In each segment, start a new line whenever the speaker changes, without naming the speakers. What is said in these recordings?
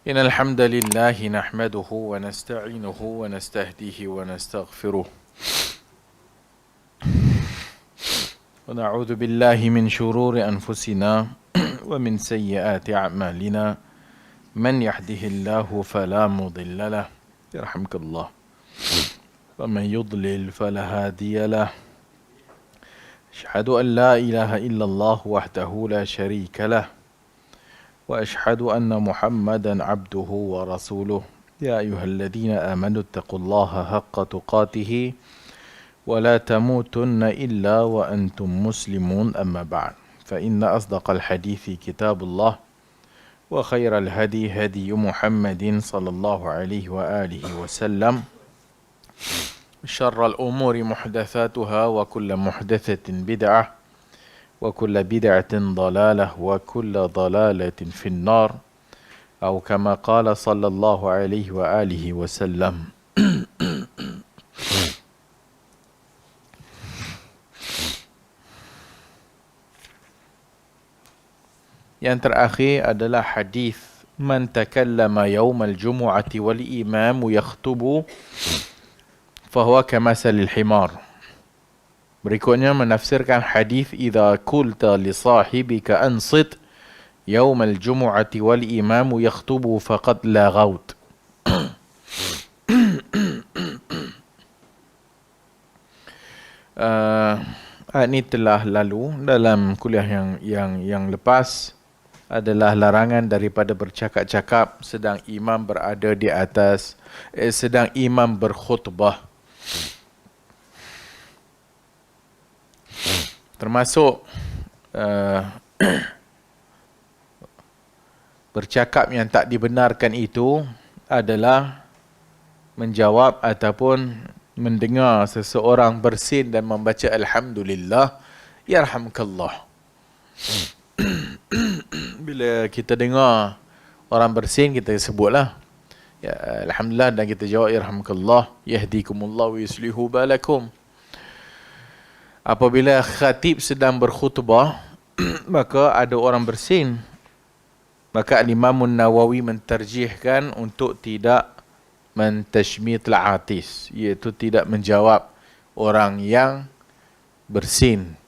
إن الحمد لله نحمده ونستعينه ونستهديه ونستغفره ونعوذ بالله من شرور أنفسنا ومن سيئات أعمالنا من يهده الله فلا مضل له يرحمك الله ومن يضلل فلا هادي له أشهد أن لا إله إلا الله وحده لا شريك له وأشهد أن محمدا عبده ورسوله يا أيها الذين آمنوا اتقوا الله حق تقاته ولا تموتن إلا وأنتم مسلمون أما بعد فإن أصدق الحديث كتاب الله وخير الهدي هدي محمد صلى الله عليه وآله وسلم شر الأمور محدثاتها وكل محدثة بدعة وكل بدعة ضلالة وكل ضلالة في النار أو كما قال صلى الله عليه وآله وسلم. Yang terakhir adalah hadis man takallama yawmal jumu'ati wal imamu yakhtubu fahuwa kamasalil himar. Berikutnya menafsirkan hadis idza qulta li sahibika ansit yawmal jumu'ati wal imamu yakhtubu faqad laghaut. Ini telah lalu dalam kuliah yang lepas adalah larangan daripada bercakap-cakap sedang imam berada di atas sedang imam berkhutbah. Termasuk bercakap yang tak dibenarkan itu adalah menjawab ataupun mendengar seseorang bersin dan membaca Alhamdulillah Yarhamkallah. Bila kita dengar orang bersin, kita sebutlah ya, Alhamdulillah, dan kita jawab Yarhamkallah, Yahdikumullah wa yuslihu balakum. Apabila khatib sedang berkhutbah maka ada orang bersin, maka Imam Nawawi menterjihkan untuk tidak mentashmit al-atis, iaitu tidak menjawab orang yang bersin.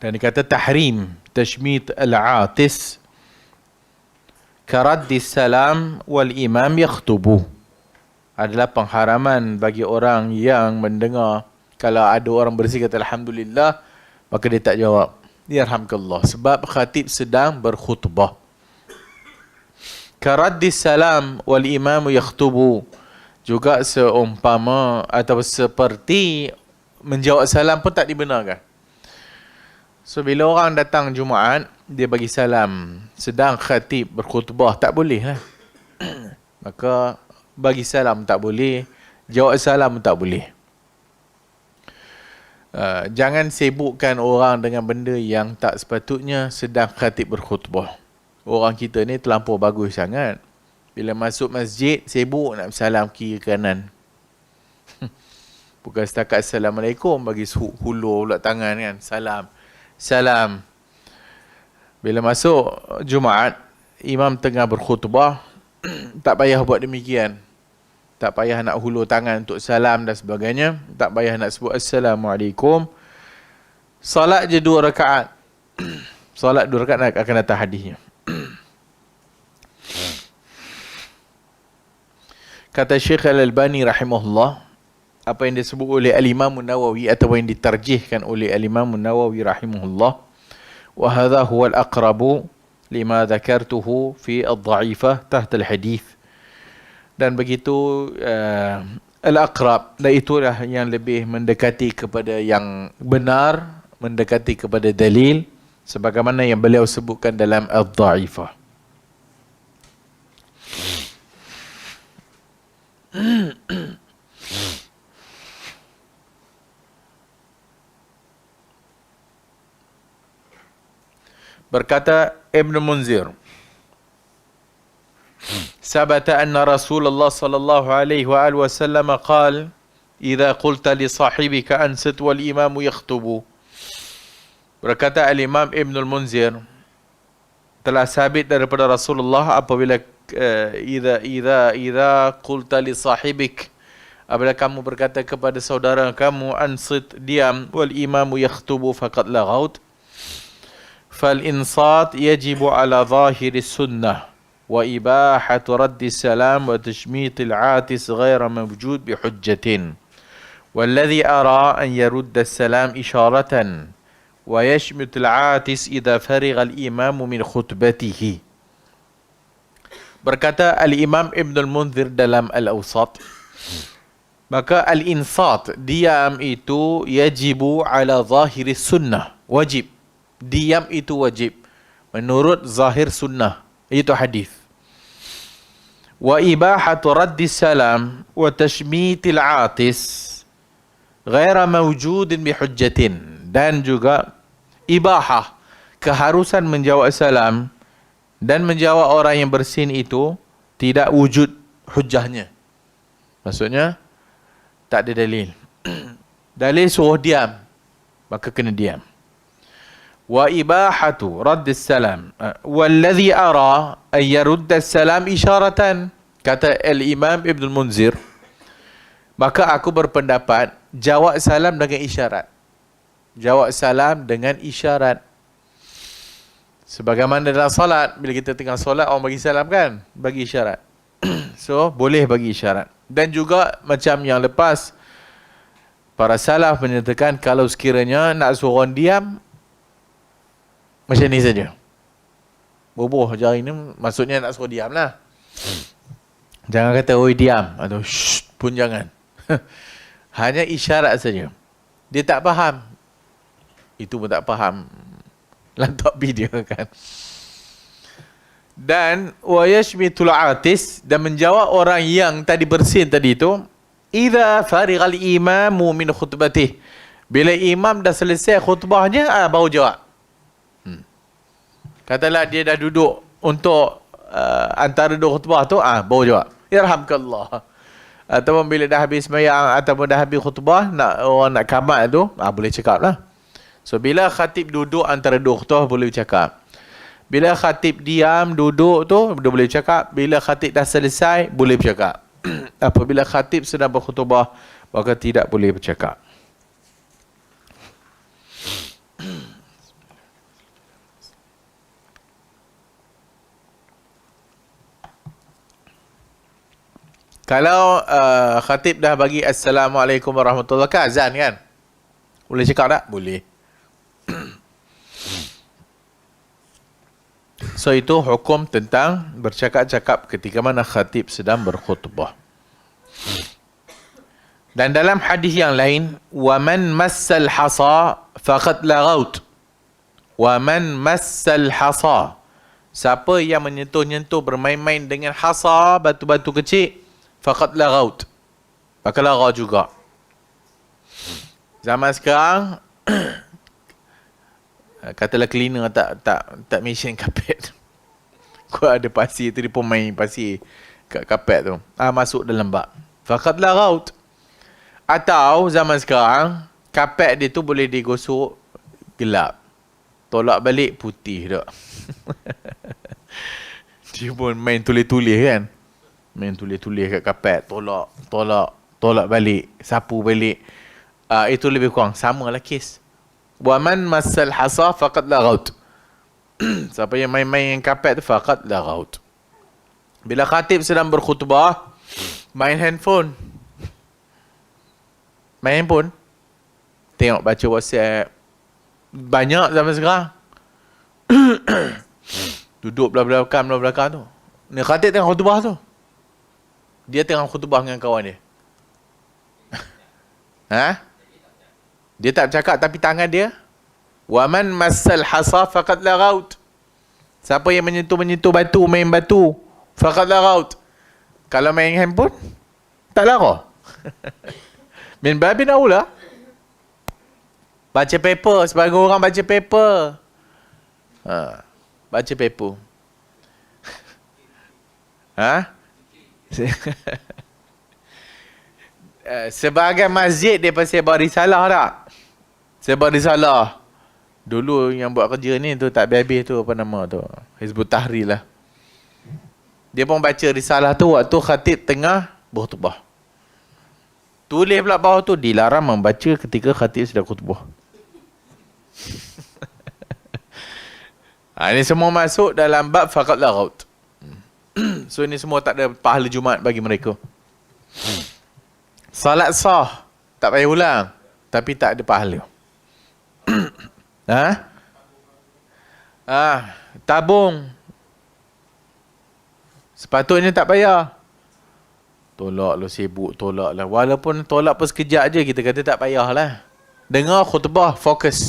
Dan dikata tahrim tashmit al-atis karaddi salam wal imam yakhtubu, adalah pengharaman bagi orang yang mendengar kalau ada orang bersih kata Alhamdulillah, maka dia tak jawab Yarhamkallah, sebab khatib sedang berkhutbah. Karaddi salam wal imamu yakhtubu, juga seumpama atau seperti menjawab salam pun tak dibenarkan. So bila orang datang Jumaat, dia bagi salam sedang khatib berkhutbah, tak boleh lah. Maka bagi salam tak boleh, jawab salam tak boleh. Jangan sibukkan orang dengan benda yang tak sepatutnya sedang khatib berkhutbah. Orang kita ni terlampau bagus sangat. Bila masuk masjid, sibuk nak salam kiri kanan. Bukan setakat Assalamualaikum, bagi hulur pula tangan kan. Salam. Bila masuk Jumaat, imam tengah berkhutbah, tak payah buat demikian. Tak payah nak hulur tangan untuk salam dan sebagainya. Tak payah nak sebut Assalamualaikum. Salat je 2 rakaat. Salat 2 rakaat akan datang hadisnya. Kata Syekh Al-Albani rahimahullah, apa yang disebut oleh Al-Imam Nawawi atau yang ditarjihkan oleh Al-Imam Nawawi rahimahullah, wa hadha huwa al-aqrabu lima dhakartuhu fi ad-dha'ifah tahta al-hadith. Dan begitu al-aqrab, dan itulah yang lebih mendekati kepada yang benar, mendekati kepada dalil, sebagaimana yang beliau sebutkan dalam ad-dha'ifah. Berkata Ibn Munzir, ثبت أن رسول الله صلى الله عليه وآله وسلم قال إذا قلت لصاحبك أنصت والإمام يخطب. Berkata Al-Imam Ibn Munzir, telah sabit daripada Rasulullah apabila idza qulta li sahibik, apabila kamu berkata kepada saudara kamu, ansit, diam, wal imamu yakhtubu faqad laghaut, fal insat yajibu ala zahiri sunnah wa ibahatu raddi salam wa tashmitil atis ghaira mawjud bihujjatin, والذي أرى أن يرد السلام إشارة ويشمت العاتس إذا فرغ الإمام من خطبته. Berkata Al-Imam Ibn Al-Munzir dalam Al-Awsat, maka al-insat, diam itu yajibu ala zahiri sunnah, wajib. Diam itu wajib menurut zahir sunnah, itu hadis. Wa ibahatu raddi salam wa tashmitil atis ghaira mawjudin bihujjatin, dan juga ibahah, keharusan menjawab salam dan menjawab orang yang bersin itu tidak wujud hujahnya. Maksudnya tak ada dalil. Dalil suruh diam, maka kena diam. Wa ibahatu raddis salam walladhi ara an yarudda salam isyaratan, kata al-Imam Ibn Munzir, maka aku berpendapat jawab salam dengan isyarat. Jawab salam dengan isyarat. Sebagaimana dalam solat, bila kita tengah solat orang bagi salam kan, bagi isyarat. So boleh bagi isyarat. Dan juga macam yang lepas, para salaf menyatakan kalau sekiranya nak suruh orang diam, macam ni saja. Boboh jari ni, maksudnya nak suruh diam lah. Jangan kata oi diam atau shh pun jangan. Hanya isyarat saja. Dia tak faham, itu pun tak faham, lantak dia kan. Dan wa yashmitul atis, dan menjawab orang yang tadi bersin tadi itu, idza farighal imamu min khutbatih, bila imam dah selesai khutbahnya, baru jawab. Katalah dia dah duduk untuk antara dua khutbah tu, baru jawab yarhamkallah. Ataupun bila dah habis sembahyang ataupun dah habis khutbah, orang nak kamat tu, boleh cakap lah. So bila khatib duduk antara dua khutbah, boleh cakap. Bila khatib diam duduk tu, dia boleh cakap. Bila khatib dah selesai, boleh bercakap. Apabila khatib sedang berkhutbah, maka tidak boleh bercakap. Kalau khatib dah bagi Assalamualaikum warahmatullahi wabarakatuh, azan kan? Boleh cakap tak? Boleh. So itu hukum tentang bercakap-cakap ketika mana khatib sedang berkhutbah. Dan dalam hadis yang lain, wa man massal hasa faqad laghaut. Wa man massal hasa, siapa yang menyentuh-nyentuh, bermain-main dengan hasa, batu-batu kecil, faqad laghaut, maka laghaut juga. Zaman sekarang katalah cleaner tak mention kapet. Kau ada pasir tu, dia pun main pasir kat kapet tu, masuk dalam bak, faqad laghaut. Atau zaman sekarang kapet dia tu boleh digosok gelap, tolak balik putih tak. Dia pun main tulis-tulis kan, main tulis-tulis kat kapet, tolak balik, sapu balik. Itu lebih kurang sama lah kes. Wa man massal hasa faqad laghaut. Siapa yang main-main kapet tu, faqad laghaut. Bila khatib sedang berkhutbah, main handphone, tengok baca WhatsApp, banyak zaman sekarang. Duduk belakang tu, ni khatib tengah khutbah tu, dia tengah khutbah dengan kawan dia. Dia tak cakap, tapi tangan dia, wa man massal hasa faqad laghaut. Siapa yang menyentuh batu, main batu, faqad laghaut. Kalau main handphone, tak laghau. Min babin aula. Baca paper, sebagai orang baca paper. Baca paper. Sebagai masjid dia pasal buat risalah tak? Saya buat risalah. Dulu yang buat kerja ni tu tak habis-habis tu, apa nama tu, Hizbut Tahrir lah. Dia pun baca risalah tu waktu khatib tengah berkhutbah. Tulis pula bawah tu, dilarang membaca ketika khatib sedang khutbah. Ini semua masuk dalam bab faqat laghaut. So ini semua tak ada pahala Jumaat bagi mereka. Salat sah, tak payah ulang, tapi tak ada pahala. Tabung, sepatutnya tak payah. Tolak lo sibuk, tolak lah. Walaupun tolak pun sekejap je, kita kata tak payah lah. Dengar khutbah, fokus.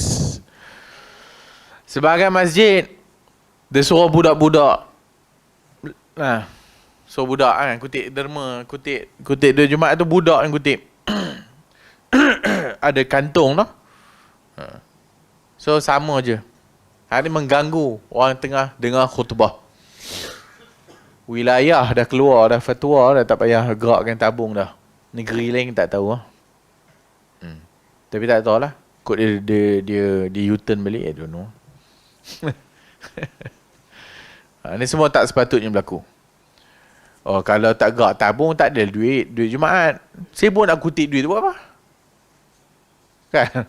Sebagai masjid, dia suruh budak-budak. Suruh budak kan, kutip derma, kutip dia Jumaat tu budak yang kutip. Ada kantung tu. So sama je. Hari ni mengganggu orang tengah dengar khutbah. Wilayah dah keluar, dah fatwa, dah tak payah gerakkan tabung dah. Negeri lain tak tahu lah. Tapi tak tahu lah. Kod dia U-turn balik, I don't know. Ni semua tak sepatutnya berlaku. Oh, kalau tak gerak tabung, tak ada duit Jumaat. Sibuk nak kutip duit tu buat apa? Kan?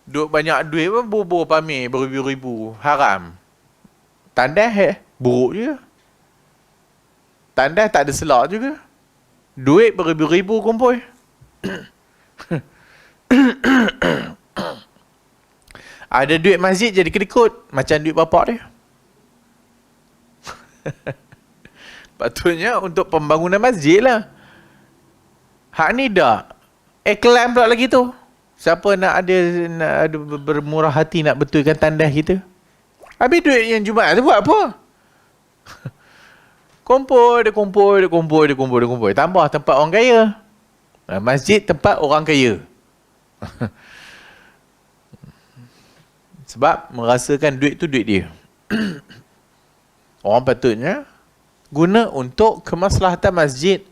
Duk banyak duit pun bobor pamir beribu-ribu. Haram. Tandas buruk je. Tandas tak ada selak juga. Duit beribu-ribu kumpul. Ada duit masjid jadi kedekut. Macam duit bapak dia. Patutnya untuk pembangunan masjid lah. Hak ni dah. Iklan pula lagi tu. Siapa nak ada bermurah hati nak betulkan tandas kita. Habis duit yang Jumaat tu buat apa? Kumpul. Tambah tempat orang kaya. Masjid tempat orang kaya. Sebab merasakan duit tu duit dia. Orang patutnya guna untuk kemaslahatan masjid.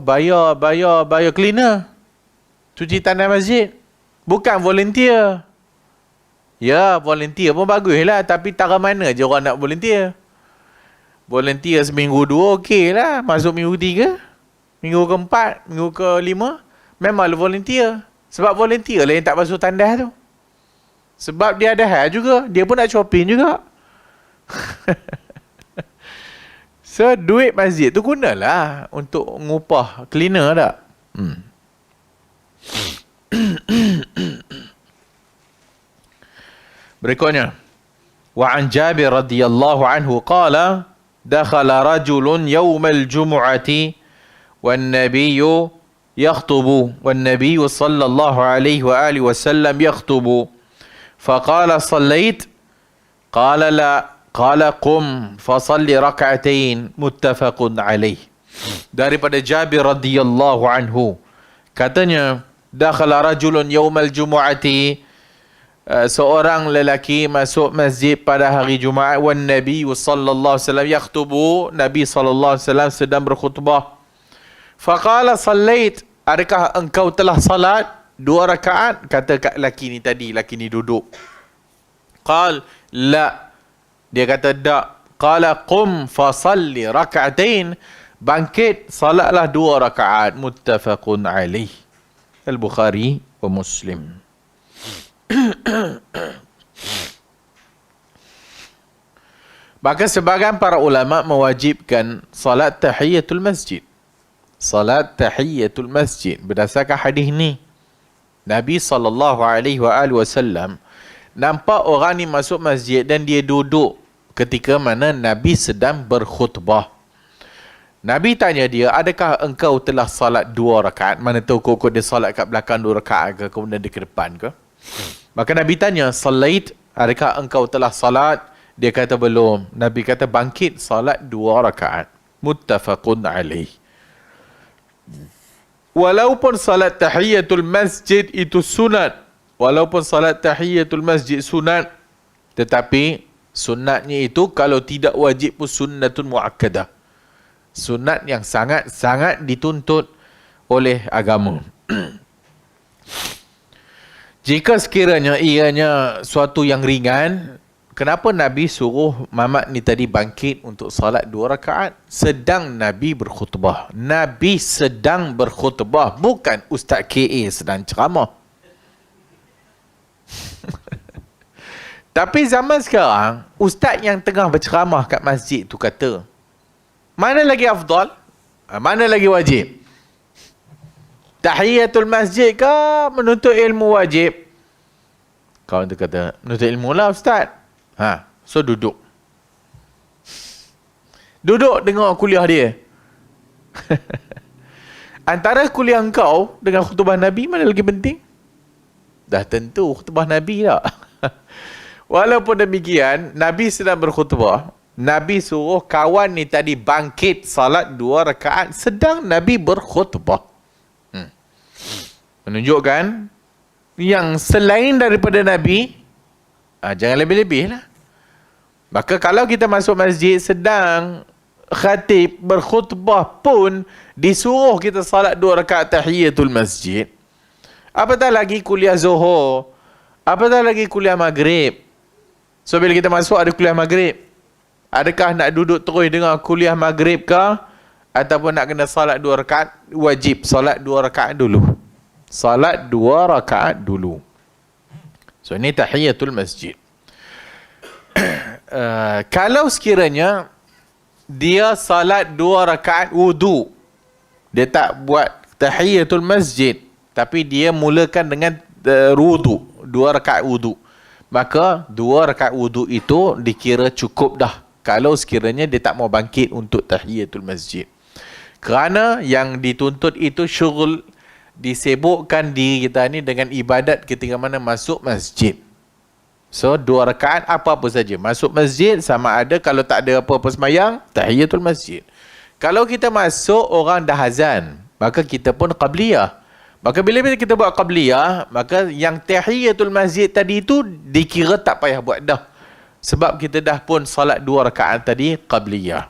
Bayar cleaner. Cuci tandas masjid. Bukan volunteer. Ya, volunteer pun bagus lah. Tapi tara mana je orang nak volunteer. Volunteer seminggu 2 okey lah. Masuk minggu 3, minggu ke-4, minggu ke-5, memang volunteer. Sebab volunteer lah yang tak basuh tandas tu. Sebab dia ada hal juga. Dia pun nak shopping juga. So, duit masjid tu gunalah untuk ngupah cleaner tak? Berikutnya. Wa an Jabir radhiyallahu anhu qala dakhala rajulun yawmal jumu'ati wan nabiyyu yakhtubu wan nabiyyu sallallahu alaihi wa alihi wasallam yakhtubu faqala sallayt qala la qala qum fasalli rak'atain muttafaqun alaih. Daripada Jabir radhiyallahu anhu katanya dakhala rajulun yawmal jumu'ati, seorang lelaki masuk masjid pada hari Jumaat, wan Nabi sallallahu alaihi wasallam yakhtubu, Nabi sallallahu alaihi wasallam sedang berkhutbah. Faqala sallait, adakah engkau telah salat 2 rakaat? Kata lelaki ni tadi, lelaki ni duduk. Qal la, dia kata tak. Qala qum fasalli rak'atain, bangkit salatlah 2 rakaat. Muttafaqun alaih. Al-Bukhari wa Muslim. Maka sebahagian para ulama mewajibkan salat tahiyatul masjid. Salat tahiyatul masjid berdasarkan hadis ni. Nabi SAW nampak orang ni masuk masjid dan dia duduk ketika mana Nabi sedang berkhutbah. Nabi tanya dia, adakah engkau telah salat 2 rakaat? Mana tahu kok dia salat kat belakang 2 rakaat ke, kemudian di ke depan ke? Maka Nabi tanya, salait, adakah engkau telah salat? Dia kata belum. Nabi kata bangkit salat 2 rakaat. Muttafaqun alaih. Walaupun salat tahiyatul masjid itu sunat, walaupun salat tahiyatul masjid sunat, tetapi sunatnya itu kalau tidak wajib pun sunnatun muakkadah. Sunat yang sangat-sangat dituntut oleh agama. Jika sekiranya ianya suatu yang ringan, kenapa Nabi suruh Mamat ni tadi bangkit untuk salat 2 rakaat sedang Nabi berkhutbah? Nabi sedang berkhutbah, bukan Ustaz KA sedang ceramah. Tapi zaman sekarang, ustaz yang tengah berceramah kat masjid tu kata, mana lagi afdal? Mana lagi wajib? Tahiyatul masjid ke menuntut ilmu wajib? Kawan tu kata, menuntut ilmu lah ustaz. So duduk. Duduk dengar kuliah dia. Antara kuliah engkau dengan khutbah Nabi, mana lagi penting? Dah tentu khutbah Nabi tak? Walaupun demikian, Nabi sedang berkhutbah. Nabi suruh kawan ni tadi bangkit salat 2 rakaat sedang Nabi berkhutbah. Menunjukkan yang selain daripada Nabi, jangan lebih-lebih lah. Maka kalau kita masuk masjid sedang khatib berkhutbah pun disuruh kita salat 2 rakaat tahiyatul masjid. Apatah lagi kuliah Zuhur, apatah lagi kuliah Maghrib. So bila kita masuk ada kuliah Maghrib, adakah nak duduk terus dengar kuliah Maghrib ke, ataupun nak kena salat 2 rakaat? Wajib salat 2 rakaat dulu. Salat 2 rakaat dulu. So ini tahiyatul masjid. Kalau sekiranya dia salat 2 rakaat wudu, dia tak buat tahiyatul masjid, tapi dia mulakan dengan wudu, 2 rakaat wudu, maka 2 rakaat wudu itu dikira cukup dah kalau sekiranya dia tak mau bangkit untuk tahiyatul masjid. Kerana yang dituntut itu syughul, disibukkan diri kita ni dengan ibadat ketika mana masuk masjid. So 2 rakaat apa-apa saja. Masuk masjid sama ada kalau tak ada apa-apa semayang, tahiyatul masjid. Kalau kita masuk orang dah azan, maka kita pun qabliyah. Maka bila kita buat qabliyah, maka yang tahiyatul masjid tadi itu dikira tak payah buat dah. Sebab kita dah pun salat 2 rakaat tadi qabliyah.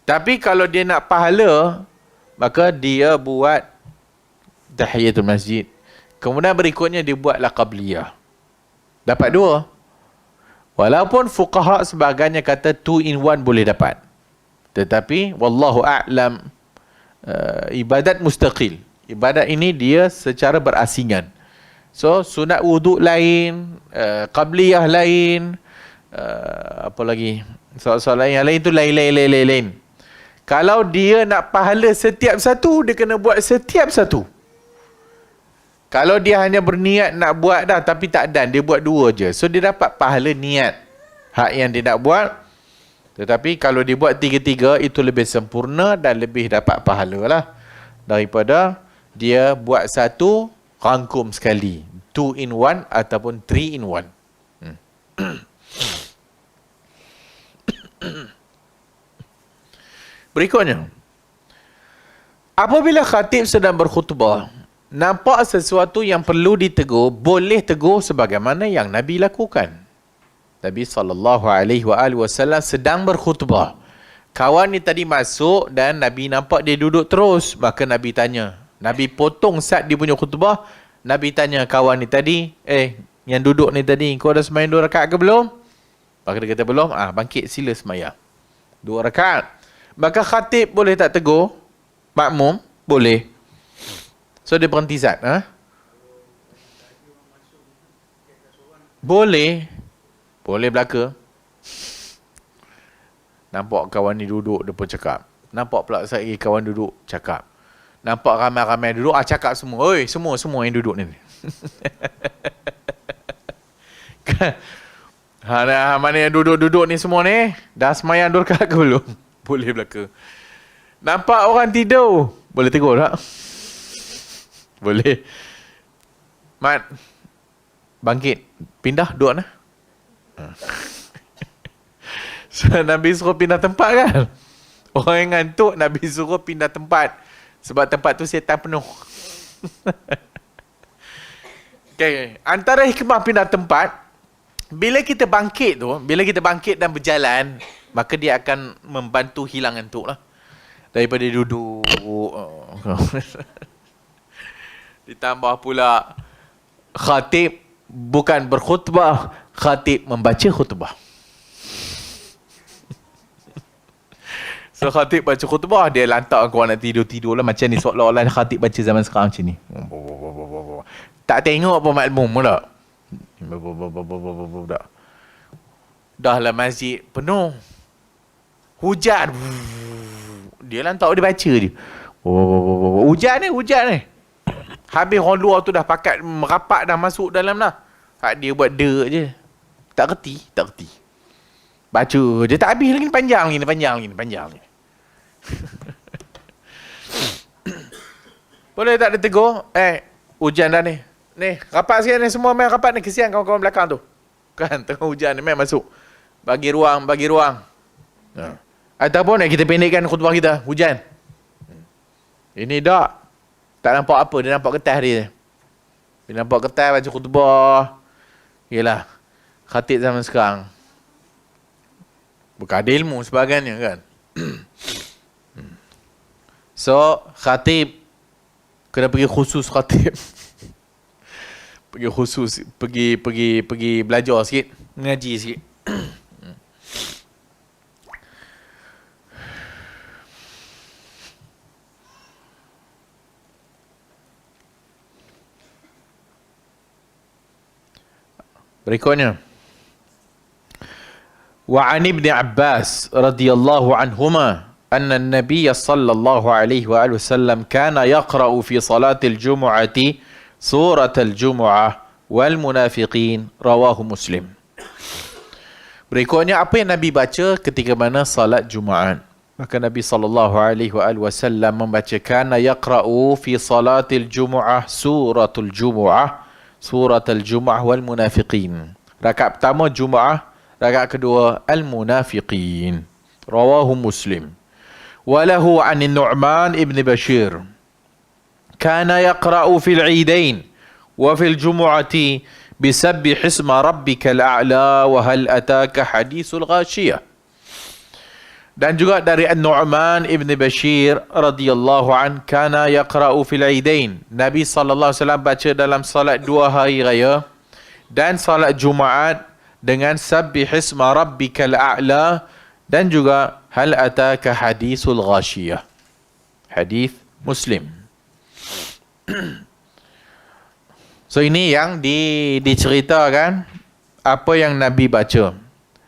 Tapi kalau dia nak pahala, maka dia buat tahiyatul masjid. Kemudian berikutnya dia buatlah qabliyah. Dapat 2. Walaupun fuqaha sebagainya kata 2 in 1 boleh dapat. Tetapi wallahu a'lam, ibadat mustaqil. Ibadat ini dia secara berasingan. So sunat wuduk lain, qabliyah lain, apa lagi? Soal-soal yang lain tu lain. Kalau dia nak pahala setiap satu, dia kena buat setiap satu. Kalau dia hanya berniat nak buat dah tapi tak dan, dia buat 2 je. So dia dapat pahala niat hak yang dia nak buat. Tetapi kalau dia buat 3-3, itu lebih sempurna dan lebih dapat pahala lah daripada dia buat satu rangkum sekali, 2 in 1 ataupun 3 in 1. Berikutnya, apabila khatib sedang berkhutbah, nampak sesuatu yang perlu ditegur, boleh tegur sebagaimana yang Nabi lakukan. Nabi SAW sedang berkhutbah. Kawan ni tadi masuk dan Nabi nampak dia duduk terus. Maka Nabi tanya. Nabi potong saat dia punya khutbah. Nabi tanya kawan ni tadi, yang duduk ni tadi, kau dah sembahyang 2 rakaat ke belum? Maka dia kata belum. Bangkit sila sembahyang 2 rakaat. Maka khatib boleh tak tegur? Makmum? Boleh. So dia berhenti zat. Boleh. Boleh belaka. Nampak kawan ni duduk, dia pun cakap. Nampak pula saya kawan duduk, cakap. Nampak ramai-ramai duduk, cakap semua. Oi, semua yang duduk ni. Mana yang duduk-duduk ni semua ni? Dah semayang 2 rakaat ke belum? Boleh belaka. Nampak orang tidur. Boleh tegur tak? Boleh. Mat, bangkit. Pindah, duduk lah. So, Nabi suruh pindah tempat kan? Orang yang ngantuk, Nabi suruh pindah tempat. Sebab tempat tu setan penuh. Okay. Antara hikmah pindah tempat, bila kita bangkit dan berjalan, maka dia akan membantu hilang ngantuk lah. Daripada duduk. Ditambah pula khatib bukan berkhutbah, khatib membaca khutbah. So khatib baca khutbah, dia lantak korang nak tidur-tidur lah. Macam ni seolah-olah khatib baca zaman sekarang macam ni. Tak tengok apa makmum pula. Dah lah masjid penuh. Hujan. Dia lantak dia baca je. Hujan ni. Habis orang luar tu dah pakat merapat dah masuk dalam dah. Hak dia buat dek je. Tak reti. Baca je tak habis lagi, panjang lagi. Boleh tak dia tegur? Hujan dah ni. Ni, rapat sikit ni, semua main rapat ni. Kesian kawan-kawan belakang tu. Kan, tengah hujan ni, main masuk. Bagi ruang. Ataupun kita pendekkan khutbah kita. Hujan. Ini tak nampak apa. Dia nampak kertas dia. Dia nampak kertas baca khutbah. Yelah. Khatib zaman sekarang. Bukan ada ilmu sebagainya kan. So, khatib kena pergi khusus khatib. Pergi belajar sikit. Mengaji sikit. Berikutnya, wa an ibn Abbas radhiyallahu anhuma anna an-nabiy sallallahu alaihi wa sallam kana yaqra'u fi salatil jumu'ati suratal jumu'ah wal munafiqin, rawahu Muslim. Berikutnya, apa yang Nabi baca ketika mana salat Jumaat? Maka Nabi sallallahu alaihi wasallam membaca kana yaqra'u fi salatil jumu'ah suratul jumu'ah suratul jumu'ah wal munafiqin. Rakaat pertama Jumaah, rakaat kedua al-munafiqin. Rawahu Muslim. Walahu an Nu'man ibn Bashir kana yaqra'u fil 'idain wa fil jumu'ati bisabbih isma rabbikal a'la wa hal ataka hadithul ghashiyah. Dan juga dari An-Nu'man ibn Bashir radhiyallahu an kana yaqra'u fil 'idain. Nabi sallallahu alaihi wasallam baca dalam salat dua hari raya dan salat Jumaat dengan sabbih isma rabbikal a'la dan juga hal ataka hadithul ghashiyah. Hadis Muslim. So ini yang diceritakan apa yang Nabi baca.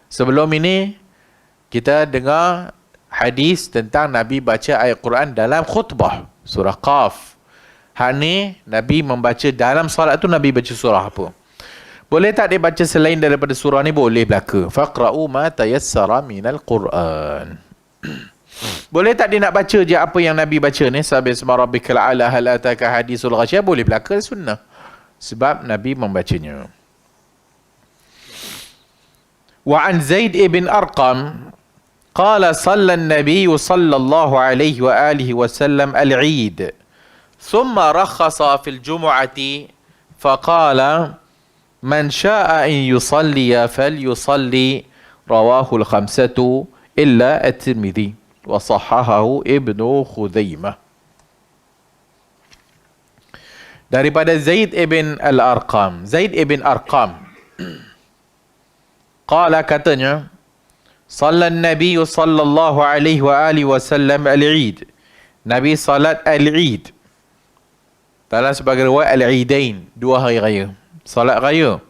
Sebelum ini kita dengar hadis tentang Nabi baca ayat Quran dalam khutbah, surah Qaf. Hal ni Nabi membaca dalam solat tu, Nabi baca surah apa? Boleh tak dia baca selain daripada surah ni? Boleh belaka. Faqra'u ma tayassara minal Quran. Boleh tak dia nak baca je apa yang Nabi baca ni? Sabbih isma rabbikal a'la hal ataka hadithul ghashiyah. Boleh belaka, sunnah. Sebab Nabi membacanya. Wa an Zaid ibn Arqam قال صلى النبي صلى الله عليه وآله وسلم العيد ثم رخص في الجمعة فقال من شاء أن يصلي فليصلي، رواه الخمسة إلا الترمذي وصححه ابن خزيمة. Daripada Zaid ibn al-Arqam, Zaid ibn Arqam qala, katanya, Salat Nabi sallallahu alaihi wa alihi wasallam al-Eid. Nabi salat al-Eid. Dalam sebagai riwayat al-Eidain, dua hari raya. Salat raya.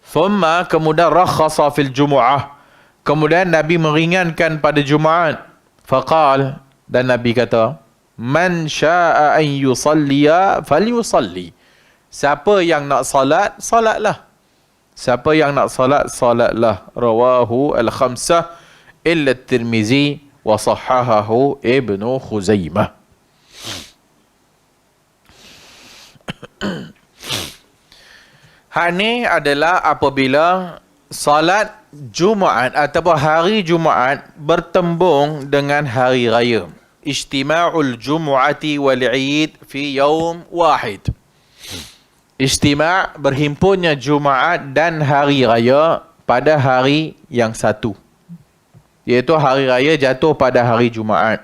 Thumma, kemudian rakhasa fil Jumu'ah. Kemudian Nabi meringankan pada Jumaat. Faqal, dan Nabi kata, Man sya'a an yusalliya falyusalli. Siapa yang nak salat, salatlah. Siapa yang nak salat, salatlah. Rawahu al-khamsah illa at-Tirmizi wa sahhahahu Ibnu Khuzaimah. Hal ni adalah apabila salat Jumaat ataupun hari Jumaat bertembung dengan hari raya. Ijtima'ul Jumu'ati wal 'Id fi yaum wahid. Ijtima', berhimpunnya Jumaat dan hari raya pada hari yang satu, iaitu hari raya jatuh pada hari Jumaat.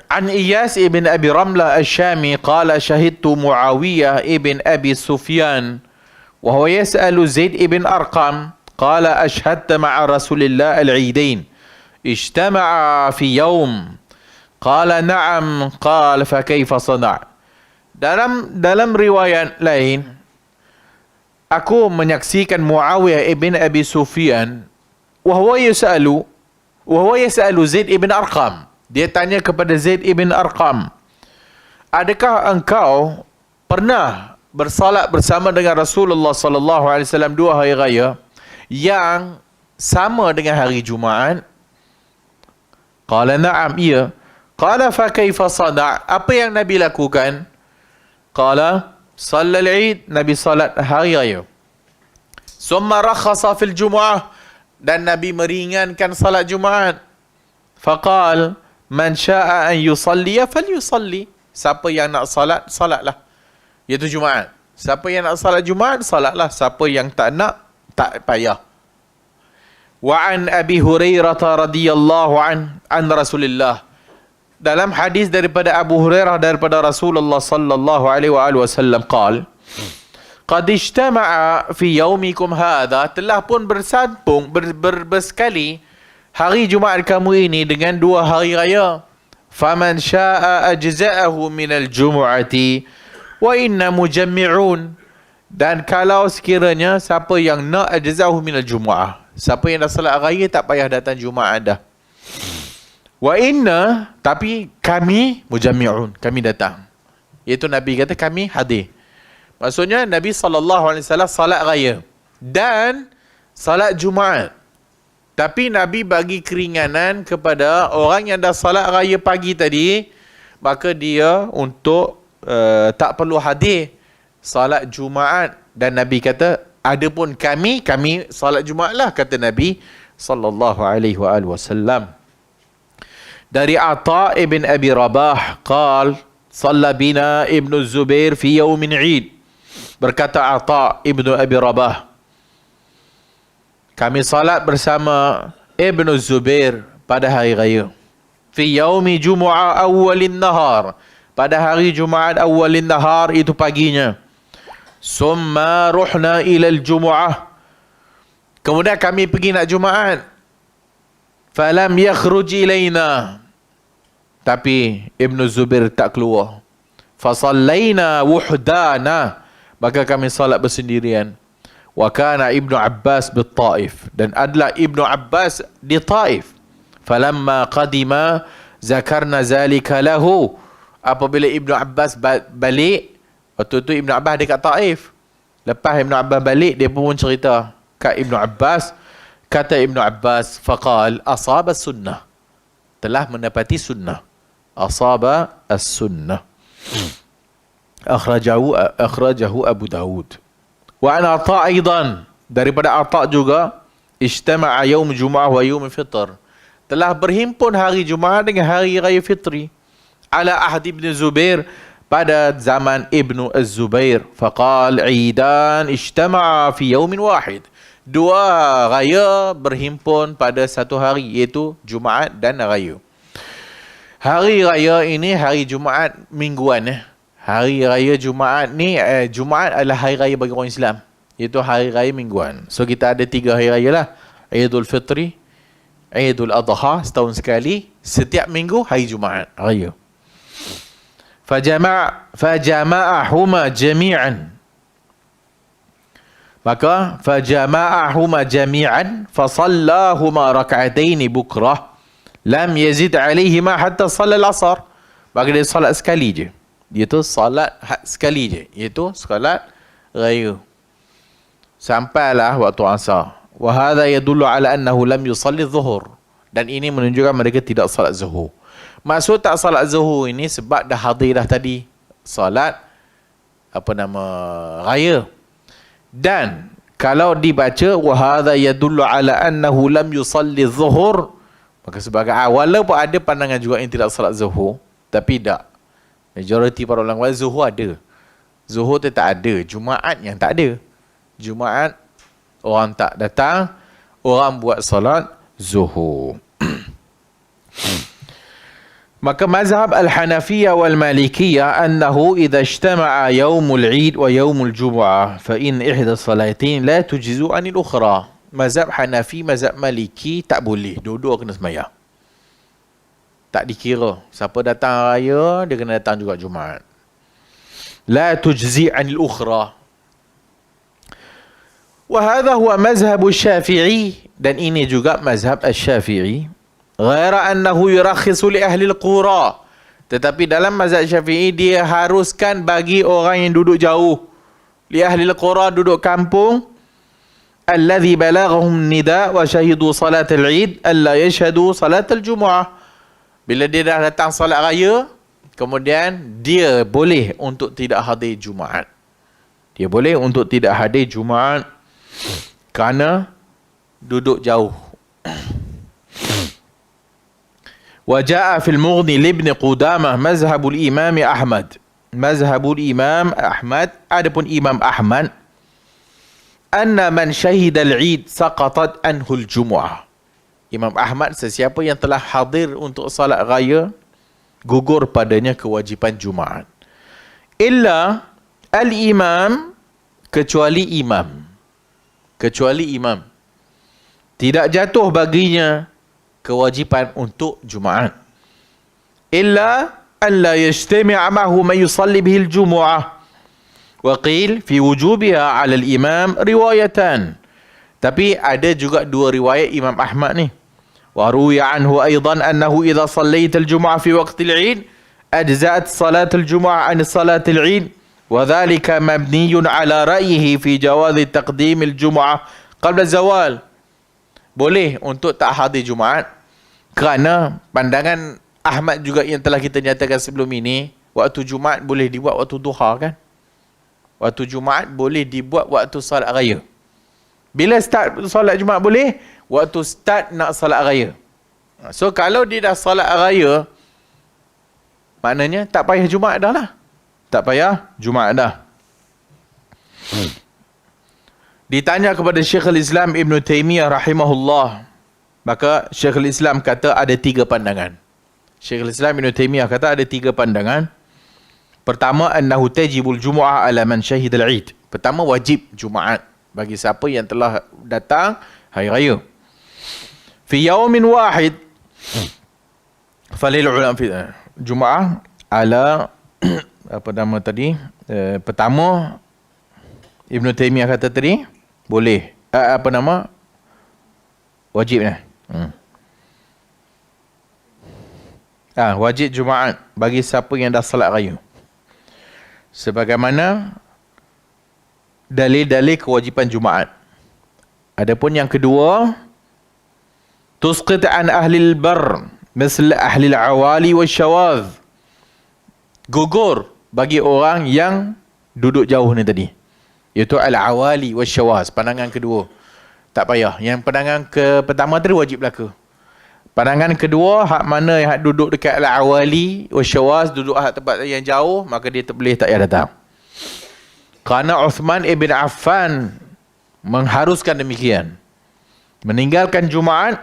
An Iyas ibn Abi Ramlah Al-Syami qala syahidtu Muawiyah ibn Abi Sufyan wa huwa yas'alu Zaid ibn Arqam qala ashhadta ma'a Rasulillah al-Eidain ijtama'a fi yawm qala na'am qala fa kaifa sana'. Dalam riwayat lain, aku menyaksikan Muawiyah ibn Abi Sufyan wa huwa yas'alu Zaid ibn Arqam. Dia tanya kepada Zaid ibn Arqam, adakah engkau pernah bersalat bersama dengan Rasulullah sallallahu alaihi wasallam dua hari raya yang sama dengan hari Jumaat? Qala na'am, iya. Qala fa kaifa sana', apa yang Nabi lakukan? Qala sallal Eid, Nabi salat hari raya. Summa rakhasa fil Jumu'ah, dan Nabi meringankan salat Jumaat. Faqal man syaa an yusalli falyusalli, siapa yang nak salat, salatlah, iaitu Jumaat. Siapa yang nak salat Jumaat, salatlah. Siapa yang tak nak, tak payah. Wa an Abi Hurairah radhiyallahu an Rasulillah, dalam hadis daripada Abu Hurairah daripada Rasulullah sallallahu alaihi wasallam qal qad ijtama'a fi yaumikum hadha, telah pun bersambung bersekali hari Jumaat kamu ini dengan dua hari raya. Faman syaa ajza'ahu minal jumu'ati wa inna mujammi'un, dan kalau sekiranya siapa yang nak ajza'ahu minal jumu'ah, siapa yang dah salat raya tak payah datang Jumaat dah. Wa inna, tapi kami mujammi'un, kami datang. Iaitu Nabi kata kami hadir. Maksudnya Nabi SAW salat raya dan salat Jumaat. Tapi Nabi bagi keringanan kepada orang yang dah salat raya pagi tadi, maka dia untuk tak perlu hadir salat Jumaat. Dan Nabi kata, adapun kami salat Jumaat lah, kata Nabi SAW. Dari Ata ibn Abi Rabah qal salla bina Ibn Zubair fi yawmin Eid. Berkata Ata ibn Abi Rabah, kami salat bersama Ibn Zubair pada hari raya. Fi yawmi Jumu'ah awwalin nahar, pada hari Jumaat awwalin nahar, itu paginya. Summa ruhna ilal Jumu'ah, kemudian kami pergi nak Jumaat. Falam yakhruj ilaina, tapi Ibn Zubair tak keluar. Fasallaina wuhdana, maka kami salat bersendirian. Wa kana Ibnu Abbas bit-Taif, dan adalah Ibnu Abbas di Taif. Falamma qadima zakarna zalika lahu, apabila Ibnu Abbas balik, waktu tu Ibnu Abbas ada kat Taif. Lepas Ibnu Abbas balik, dia pun cerita kat Ibnu Abbas. Kata Ibnu Abbas, faqal asaba sunnah, telah mendapati sunnah. Asaba as-sunnah. Akhrajahu Abu Dawud. Wa an Ata aidan, daripada Ata juga, ijtama'a yaum Jumu'ah wa yaum fitr, telah berhimpun hari Jumaat dengan hari raya fitri. Ala ahad Ibn Zubair, pada zaman Ibnu Az-Zubair. Faqal Eidan ijtama'a fi yaumin wahid, dua raya berhimpun pada satu hari, iaitu Jumaat dan raya. Hari raya ini hari Jumaat mingguan. Hari raya Jumaat ni, Jumaat adalah hari raya bagi orang Islam, iaitu hari raya mingguan. So kita ada tiga hari raya lah. Aidul Fitri, Aidul Adha setahun sekali, setiap minggu hari Jumaat raya. Fajama'ahuma jami'an, maka fajama'ahuma jami'an fasallahuma rak'ataini bukrah lam yazid alaihima hatta sallal asar, maka dia salat sekali je, iaitu salat sekali je, iaitu salat raya, sampailah waktu asar. Wa hadha yadullu ala annahu lam yusalli dhuhur, dan ini menunjukkan mereka tidak salat zuhur. Maksud tak salat zuhur ini sebab dah hadir dah tadi salat raya. Dan kalau dibaca wa hadha yadullu ala annahu lam yusalli dhuhur, maka sebagai walaupun ada pandangan juga yang tidak salat zuhur, tapi tak, majoriti para ulama zuhur ada. Zuhur tu tak ada, Jumaat yang tak ada. Jumaat orang tak datang, orang buat salat zuhur. Maka mazhab al-Hanafiyah wal Malikiyah annahu idza ijtama'a yaumul 'id wa yaumul jumu'ah fa in ihda salatain la tujzu 'anil ukhra. Mazhab Hanafi, mazhab Maliki tak boleh, dua-dua kena sembahyang. Tak dikira siapa datang raya dia kena datang juga Jumaat. La tujzi 'anil ukhra. Wa hadha huwa mazhab Syafi'i, dan ini juga mazhab Asy-Syafi'i. Ghaira annahu yurakhisu li ahli al-qura. Tetapi dalam mazhab Syafi'i dia haruskan bagi orang yang duduk jauh. Li ahli al-qura, duduk kampung, alladhi balaghahum nida wa syahidu salat al-Eid alla yashhadu salat al-Jumu'ah. Bila dia dah datang salat raya, kemudian dia boleh untuk tidak hadir Jumaat. Dia boleh untuk tidak hadir Jumaat kerana duduk jauh. وجاء في المغني لابن قدامة مذهب الإمام أحمد. مذهب الإمام أحمد, adapun Imam Ahmad, أن من شهد العيد سقطت عنه الجمعة. Imam Ahmad, sesiapa yang telah hadir untuk salat raya, gugur padanya kewajipan Jumaat. Illa al-imam, kecuali imam. Kecuali imam. Tidak jatuh baginya kewajipan untuk Jumaat. Illa an la yajtami' ma'ahu man yusalli bihi al-jumu'ah. Wa qil fi wujubiha 'ala al-imam riwayatan. Tapi ada juga dua riwayat Imam Ahmad ni. Wa ruwiya anhu aidan annahu idza sallaita al-jumu'ah fi waqti al-'id ajza'at salat al-jumu'ah 'an salat al-'id wa dhalika mabniyun 'ala ra'yihi fi jawaz taqdim al-jumu'ah qabla zawal. Boleh untuk tak hadir Jumaat kerana pandangan Ahmad juga yang telah kita nyatakan sebelum ini, waktu Jumaat boleh dibuat waktu duha kan? Waktu Jumaat boleh dibuat waktu salat raya. Bila start salat Jumaat boleh? Waktu start nak salat raya. So kalau dia dah salat raya, maknanya tak payah Jumaat dah lah. Tak payah Jumaat dah. Ditanya kepada Syekhul Islam Ibn Taymiyah rahimahullah, maka Syekhul Islam kata ada tiga pandangan. Syekhul Islam Ibn Taymiyah kata ada tiga pandangan. Pertama, annahu tajibul jumu'ah ala man syahidal 'id. Pertama, wajib Jumaat bagi siapa yang telah datang hari raya. Fi yaumin wahid. Falil ulama fi Jumaah ala apa nama tadi? Pertama, Ibn Taymiyah kata tadi boleh. Apa nama? Wajib lah. Wajib Jumaat bagi siapa yang dah salat raya. Sebagaimana dalil-dalil kewajipan Jumaat. Adapun yang kedua, tusqit an ahli al-bar misal ahli al-awali wa syawaz. Gugur bagi orang yang duduk jauh ni tadi, iaitu al-awali wa syawaz. Pandangan kedua tak payah. Yang pandangan pertama tadi wajib belaka. Pandangan kedua, hak mana yang hak duduk dekat al-awali wa syawaz, duduk hak tempat yang jauh, maka dia boleh tak payah datang. Kerana Uthman ibn Affan mengharuskan demikian, meninggalkan Jumaat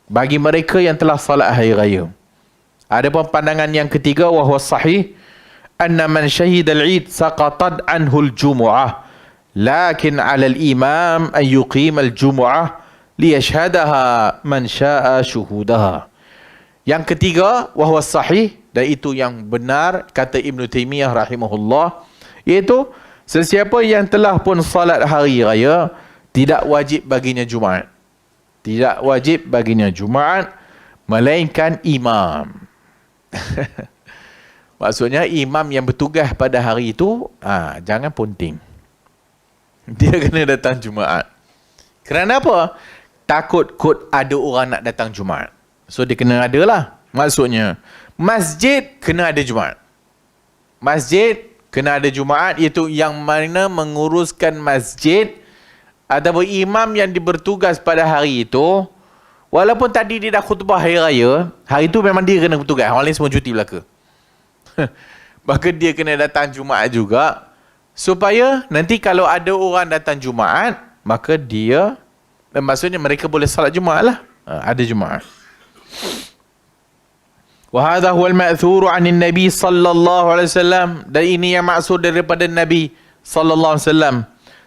bagi mereka yang telah salat hari raya. Adapun pandangan yang ketiga, wa huwa sahih, anna man syahida al-'id saqatat anhu al-jumu'ah. Lakin 'ala al-imam an yuqim al-jumu'ah liyashhadaha man syaa syuhudaha. Yang ketiga, wa huwa sahih, dan itu yang benar kata Ibn Taymiyah rahimahullah, iaitu sesiapa yang telah pun salat hari raya tidak wajib baginya Jumaat. Tidak wajib baginya Jumaat melainkan imam. Maksudnya imam yang bertugas pada hari itu jangan ponting. Dia kena datang Jumaat. Kerana apa? Takut kot ada orang nak datang Jumaat. So dia kena ada lah. Maksudnya masjid kena ada Jumaat. Masjid kena ada Jumaat, iaitu yang mana menguruskan masjid ataupun imam yang bertugas pada hari itu. Walaupun tadi dia dah khutbah hari raya, hari itu memang dia kena bertugas. Orang lain semua cuti belaka. Maka dia kena datang Jumaat juga, supaya nanti kalau ada orang datang Jumaat, maka dia, maksudnya mereka boleh salat Jumaat lah. Ada Jumaat. Wa hadha huwa al-ma'thur 'an an-nabi sallallahu alaihi wasallam, dan ini yang maksud daripada Nabi sallallahu alaihi wasallam,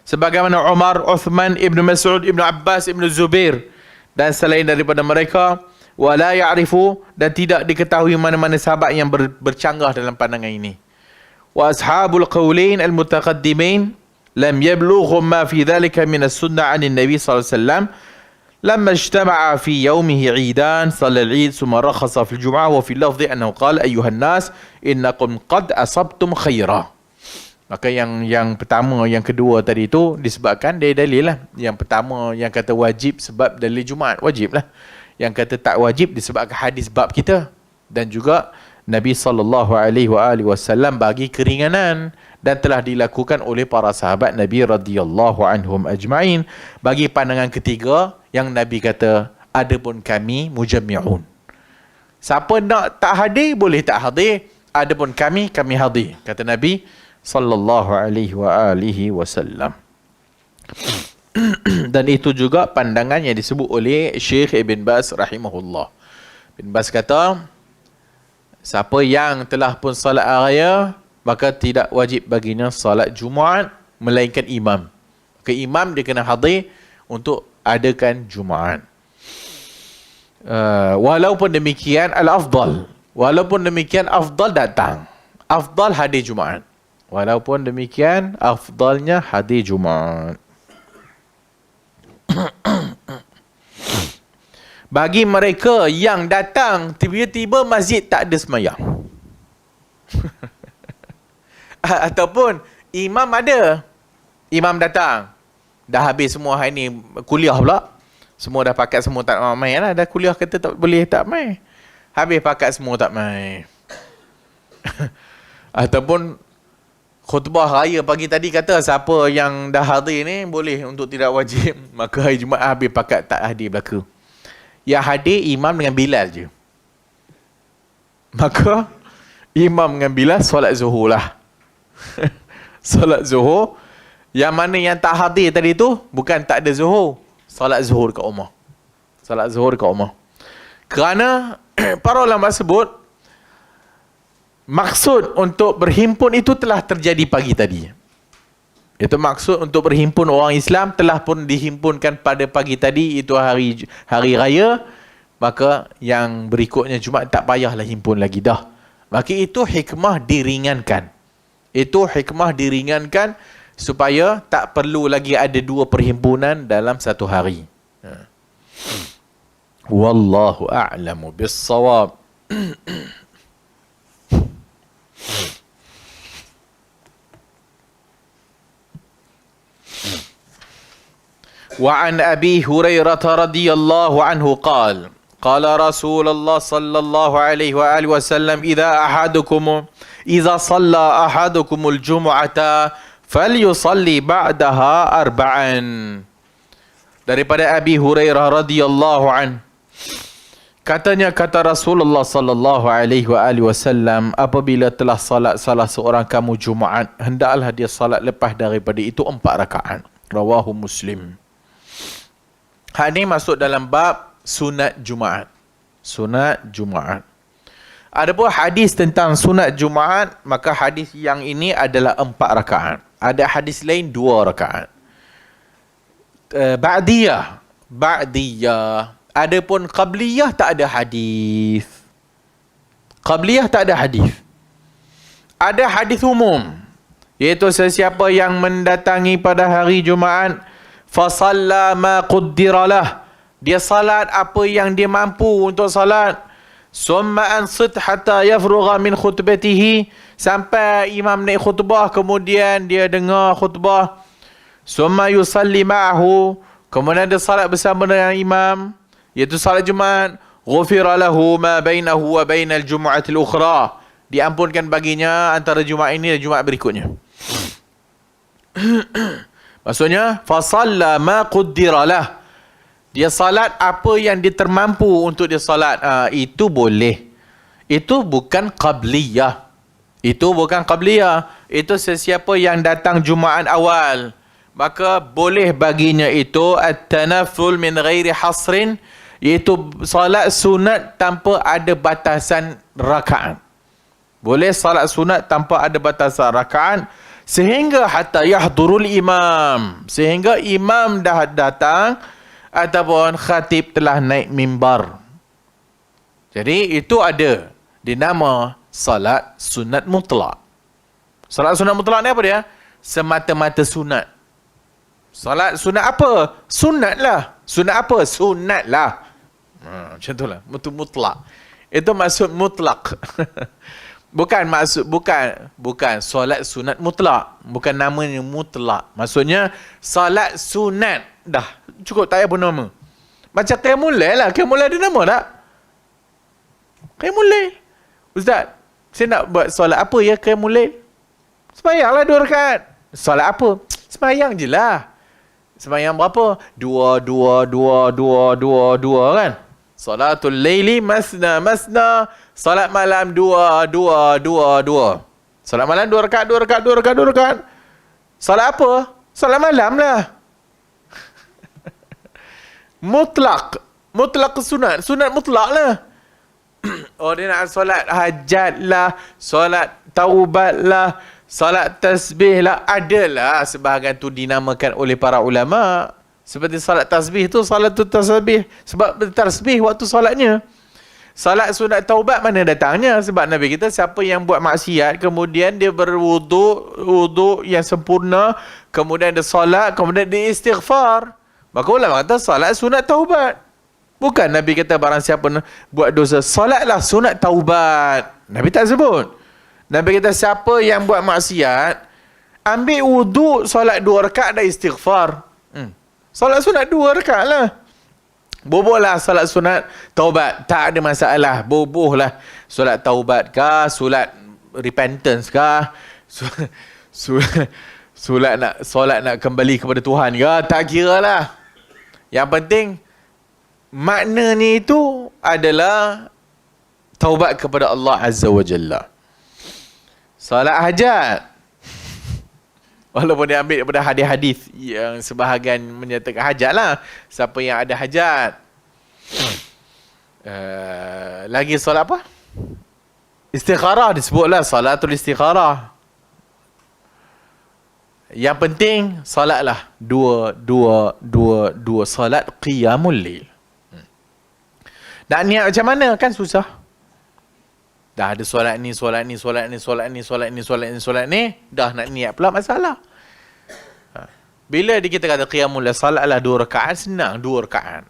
sebagaimana Umar, Uthman, Ibnu Mas'ud, Ibnu Abbas, Ibnu Zubair dan selain daripada mereka. Wala ya'rifu, dan tidak diketahui mana-mana sahabat yang bercanggah dalam pandangan ini. Wa ashabul qawlain al-mutaqaddimin lam yablughum ma fi dhalika min as-sunnah 'an an-nabi sallallahu alaihi wasallam lamma ijtama'a fi yawmihi 'idan salla al-'id thumma rakhasa fi al-jum'ah wa fi al-lafdh annahu qala ayyuhan nas innakum qad asabtum khaira. Maka yang pertama, yang kedua tadi itu disebabkan dari dalil lah. Yang pertama yang kata wajib sebab dalil Jumaat, wajib lah. Yang kata tak wajib disebabkan hadis bab kita, dan juga Nabi SAW bagi keringanan dan telah dilakukan oleh para sahabat Nabi radhiyallahu anhum ajma'in. Bagi pandangan ketiga yang Nabi kata adapun kami mujammi'un, siapa nak tak hadir boleh tak hadir, adapun kami hadir, kata Nabi sallallahu alaihi wasallam. Dan itu juga pandangan yang disebut oleh Syekh Ibn Baz rahimahullah. Ibn Baz kata, siapa yang telah pun salat raya, maka tidak wajib baginya salat Jumaat melainkan imam. Maka imam dia kena hadir untuk adakan Jumaat. Walaupun demikian al-afdal, walaupun demikian afdal datang, afdal hadir Jumaat. Walaupun demikian afdalnya hadir Jumaat. Bagi mereka yang datang tiba-tiba masjid tak ada semayang ataupun imam ada, imam datang dah habis semua hari ni kuliah pula, semua dah pakat, semua tak main lah, dah kuliah kata tak boleh tak main, habis pakat semua tak main ataupun khutbah raya pagi tadi kata siapa yang dah hadir ni boleh untuk tidak wajib, maka hari Jumaat habis pakat tak hadir belaka. Yang hadir imam dengan Bilal je. Maka imam dengan Bilal solat zuhur lah. Solat zuhur. Yang mana yang tak hadir tadi tu bukan tak ada zuhur, solat zuhur kat rumah. Solat zuhur kat rumah. Kerana para ulama sebut maksud untuk berhimpun itu telah terjadi pagi tadi. Itu maksud untuk berhimpun orang Islam telah pun dihimpunkan pada pagi tadi, itu hari raya. Maka yang berikutnya Jumaat tak payahlah himpun lagi dah. Maka itu hikmah diringankan. Itu hikmah diringankan supaya tak perlu lagi ada dua perhimpunan dalam satu hari. Wallahu a'lamu bis-shawab. وعن أبي هريرة رضي الله عنه قال قال رسول الله صلى الله عليه وآله وسلم إذا صلى أحدكم الجمعة فليصلي بعدها أربعا. Daripada Abi Hurairah radhiyallahu an, katanya kata Rasulullah sallallahu alaihi wasallam, apabila telah salat salah seorang kamu Jumaat, hendaklah dia salat lepas daripada itu 4 rakaat. Rawahu Muslim. Hal ini masuk dalam bab sunat Jumaat. Sunat Jumaat. Adapun hadis tentang sunat Jumaat, maka hadis yang ini adalah 4 rakaat. Ada hadis lain 2 rakaat. Ba'diyah. Adapun qabliyah tak ada hadis. Qabliyah tak ada hadis. Ada hadis umum, iaitu sesiapa yang mendatangi pada hari Jumaat fasalla ma quddira lah, dia salat apa yang dia mampu untuk salat, summa ansit hatta yafrugha min khutbatihi, sampai imam naik khutbah kemudian dia dengar khutbah, summa yusalli ma'ahu, kemudian dia salat bersama dengan imam, iaitu salat Jumaat, ghufira lahu ma bainahu wa bainal jumu'atil ukhra, diampunkan baginya antara Jumaat ini dan Jumaat berikutnya. Maksudnya fasalla ma quddira lah, dia salat apa yang dia termampu untuk dia salat. Itu boleh. Itu bukan qabliyah. Itu bukan qabliyah. Itu sesiapa yang datang Jumaat awal, maka boleh baginya itu at-tanafful min ghairi hasrin, iaitu salat sunat tanpa ada batasan rakaat. Boleh salat sunat tanpa ada batasan rakaat, sehingga hatta yahdurul imam, sehingga imam dah datang ataupun khatib telah naik mimbar. Jadi itu ada dinama salat sunat mutlak. Salat sunat mutlak ni apa dia? Semata-mata sunat. Salat sunat apa? Sunat lah. Sunat apa? Sunat lah. Macam tu lah. Mutlak. Itu maksud mutlak. Bukan solat sunat mutlak. Bukan namanya mutlak. Maksudnya solat sunat. Dah. Cukup tak payah pun nama. Macam qiyamul lail lah. Qiyamul lail ada nama tak? Qiyamul lail. Ustaz, saya nak buat solat apa ya qiyamul lail? Sembayanglah 2 rakaat. Solat apa? Sembayang je lah. Sembayang berapa? 2 kan? Salatul laili masna. Salat malam 2. Salat malam 2 rakaat. Salat apa? Salat malam lah. Mutlak sunat. Sunat mutlak lah. Oh, dia nak solat hajat lah, solat taubat lah, solat tasbih lah. Adalah sebahagian tu dinamakan oleh para ulama. Seperti salat tasbih tu, salat tu tasbih. Sebab tasbih waktu salatnya. Salat sunat taubat mana datangnya? Sebab Nabi kita, siapa yang buat maksiat, kemudian dia berwuduk yang sempurna, kemudian dia salat, kemudian dia istighfar, maka ulama kata salat sunat taubat. Bukan Nabi kata barang siapa buat dosa, salatlah sunat taubat. Nabi tak sebut. Nabi kata siapa yang buat maksiat, ambil wuduk, salat 2 rakaat dan istighfar. Salat sunat 2 rakaat lah. Bobohlah salat sunat taubat. Tak ada masalah. Bobohlah. Salat taubat kah? Solat repentance kah? Solat nak kembali kepada Tuhan kah? Tak kira lah. Yang penting, makna ni itu adalah taubat kepada Allah Azza wa Jalla. Salat hajat, walaupun dia ambil daripada hadis-hadis yang sebahagian menyatakan hajat lah. Siapa yang ada hajat. Lagi solat apa? Istikharah disebutlah. Salatul istikharah. Yang penting solatlah dua solat qiyamul lail. Nak niat macam mana? Kan susah. Dah ada solat ni. Dah nak niat pula masalah. Bila kita kata qiyamul lail, salatlah 2 rakaat, senang. 2 rakaat.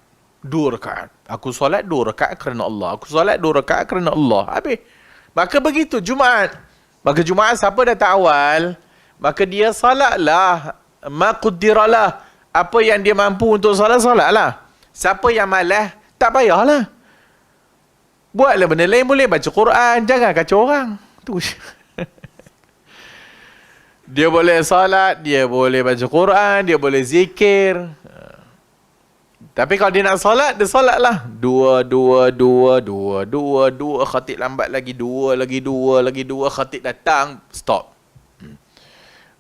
Aku solat 2 rakaat kerana Allah. Aku solat 2 rakaat kerana Allah. Habis. Maka begitu Jumaat. Maka Jumaat siapa datang awal, maka dia salatlah. Maqdiralah. Apa yang dia mampu untuk salatlah. Siapa yang malas, tak payahlah. Buatlah benda lain, boleh baca Quran. Jangan kacau orang. Tu. Dia boleh salat, dia boleh baca Quran, dia boleh zikir. Tapi kalau dia nak salat, dia salatlah. 2. Khatib lambat lagi. 2, khatib datang. Stop.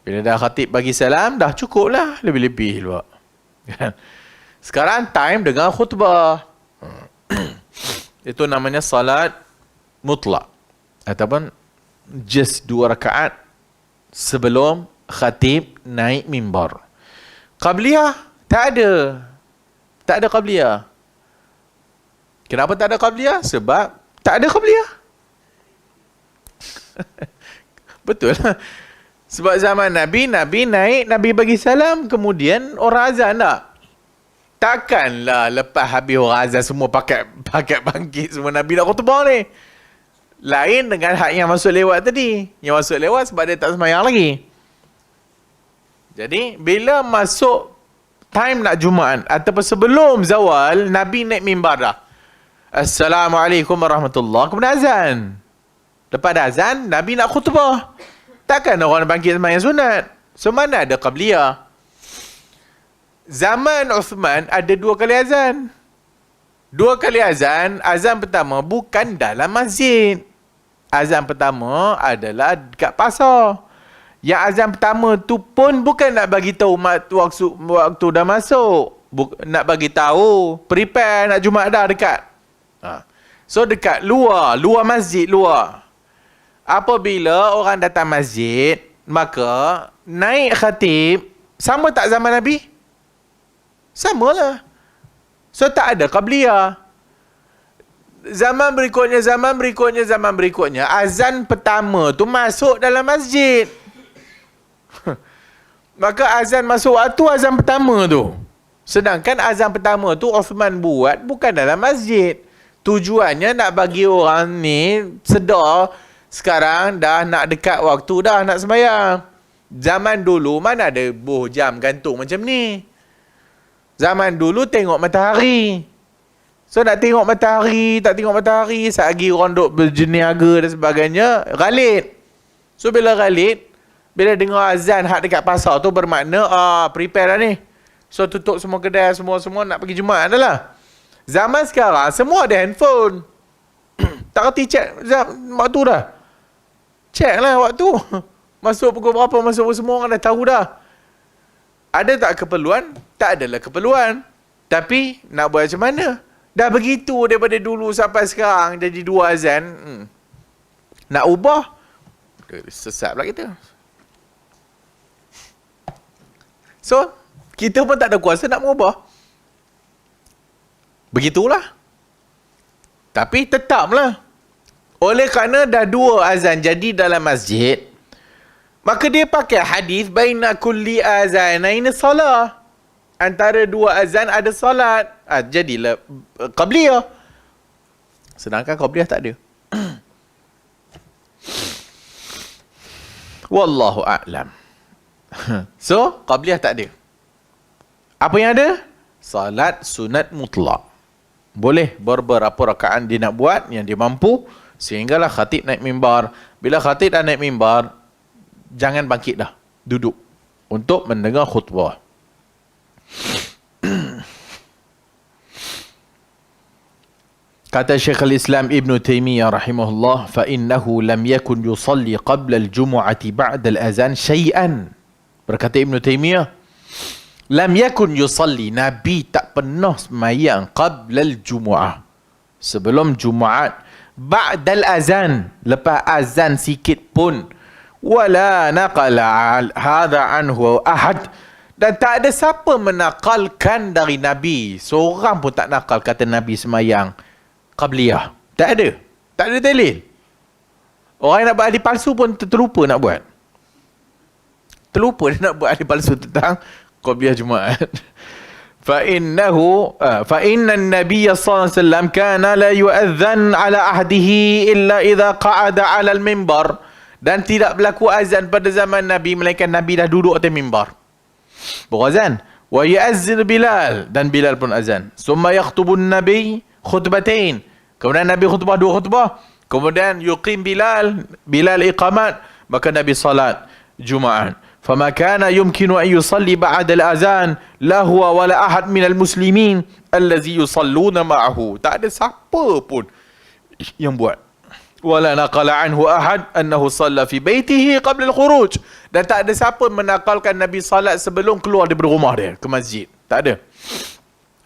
Bila dah khatib bagi salam, dah cukup lah. Lebih-lebih pula. Sekarang time dengan khutbah. Itu namanya salat mutlak. Ataupun just 2 rakaat sebelum khatib naik mimbar. Qabliyah tak ada. Tak ada qabliyah. Kenapa tak ada qabliyah? Sebab tak ada qabliyah. Betul lah. Sebab zaman Nabi naik, Nabi bagi salam, kemudian orang azan tak? Takkanlah lepas habis orang azan semua pakai bangkit semua Nabi nak khutbah ni. Lain dengan hak yang masuk lewat tadi. Yang masuk lewat sebab dia tak sembahyang lagi. Jadi bila masuk time nak Jumaat ataupun sebelum zawal, Nabi naik mimbar dah. Assalamualaikum warahmatullahi, kemudian azan. Lepas azan, Nabi nak khutbah. Takkan orang bangkit sembahyang sunat. So mana ada qabliyah? Zaman Uthman ada 2 kali azan. 2 kali azan. Azan pertama bukan dalam masjid. Azan pertama adalah dekat pasar. Yang azan pertama tu pun bukan nak bagi tahu waktu dah masuk. Nak bagi tahu prepare nak Jumaat dah dekat. So dekat luar masjid luar. Apabila orang datang masjid, maka naik khatib, sama tak zaman Nabi? Samalah. So tak ada qabliyah. Zaman berikutnya, azan pertama tu masuk dalam masjid. Maka azan masuk waktu azan pertama tu. Sedangkan azan pertama tu Uthman buat bukan dalam masjid. Tujuannya nak bagi orang ni sedar sekarang dah nak dekat waktu dah nak sembahyang. Zaman dulu mana ada buh jam gantung macam ni. Zaman dulu tengok matahari. So nak tengok matahari, tak tengok matahari, selagi orang duk berjeniaga dan sebagainya, ghalid. So bila ghalid, bila dengar azan hak dekat pasar tu bermakna prepare dah ni. So tutup semua kedai, semua nak pergi Jumaat dah lah. Zaman sekarang semua ada handphone. Tak kerti check waktu dah. Check lah waktu. Masuk pukul berapa, masuk semua orang dah tahu dah. Ada tak keperluan? Tak adalah keperluan. Tapi nak buat macam mana? Dah begitu daripada dulu sampai sekarang jadi 2 azan. Nak ubah? Sesat pula kita. So, kita pun tak ada kuasa nak mengubah. Begitulah. Tapi tetaplah. Oleh kerana dah 2 azan jadi dalam masjid, maka dia pakai hadis baina kulli azanain salah. Antara 2 azan ada salat. Jadilah qabliyah. Sedangkan qabliyah tak ada. Wallahu a'lam. So, qabliyah tak ada. Apa yang ada? Salat sunat mutlak. Boleh berapa rakaat dia nak buat yang dia mampu, sehinggalah khatib naik mimbar. Bila khatib dah naik mimbar, jangan bangkit dah. Duduk untuk mendengar khutbah. Kata Syekhul Islam Ibn Taymiyah rahimahullah, fa innahu lam yakun yusalli qabla al-jumu'ati ba'da al-azan syai'an. Berkata Ibn Taymiyah, lam yakun yusalli, Nabi tak pernah sembahyang qabla al-jumu'ah, sebelum Jumaat, ba'da al-azan, lepas azan sikit pun, wala naqala hadha anhu ahad, dan tak ada siapa menakalkan dari Nabi. Seorang pun tak nakal kata Nabi sembahyang qabliyah. Tak ada. Tak ada dalil. Orang yang nak buat hadis palsu pun terlupa nak buat. Terlupa dia nak buat hadis palsu tentang qabliyah Jumaat. Fa inna an-nabiy sallallahu alaihi wasallam kana la yu'adhan ala ahdihi illa idza qa'ada ala al-mimbar. Dan tidak berlaku azan pada zaman Nabi melainkan Nabi dah duduk atas mimbar. Berazan. Wa ya'azzin Bilal, dan Bilal pun azan. Summa yakhtubun nabi khutbatain. Kemudian Nabi khutbah 2 khutbah. Kemudian yuqim Bilal iqamat, maka Nabi salat Jumaat. Fama kana yumkinu an yusalli ba'da al-azan la huwa wala ahad minal muslimin allazi yusalluna ma'ahu. Tak ada siapa pun yang buat. Wala naqala anhu ahad annahu shalla fi baitihi qabla al-khuruj. Dan tak ada siapa menakalkan Nabi salat sebelum keluar daripada rumah dia ke masjid. Tak ada.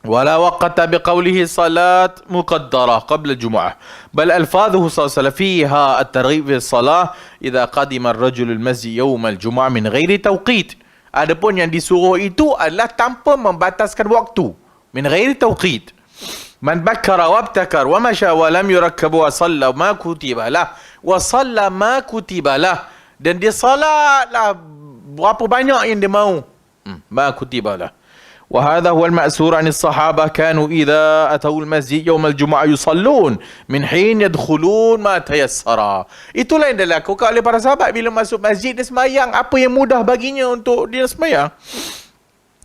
ولا وقت بقوله صلاة مقدرة قبل الجمعة بل ألفاظه صلى الله عليه وسلم فيها الترغيب في الصلاة إذا قدم الرجل المسجد يوم الجمعة من غير توقيت. Adapun yang disuruh itu adalah tanpa membataskan waktu. من غير توقيت. من بكر وابتكر ومشى ولم يركب وصلى ما كتب له وصلى ما كتب له. Dan dia salatlah berapa banyak yang dia mahu. ما كتب له. وهذا هو المأثور عن الصحابة كانوا إذا أتوا المسجد يوم الجمعة يصلون من حين يدخلون ما تيسر. Itulah yang dilakukan oleh para sahabat bila masuk masjid dia sembahyang apa yang mudah baginya untuk dia sembahyang.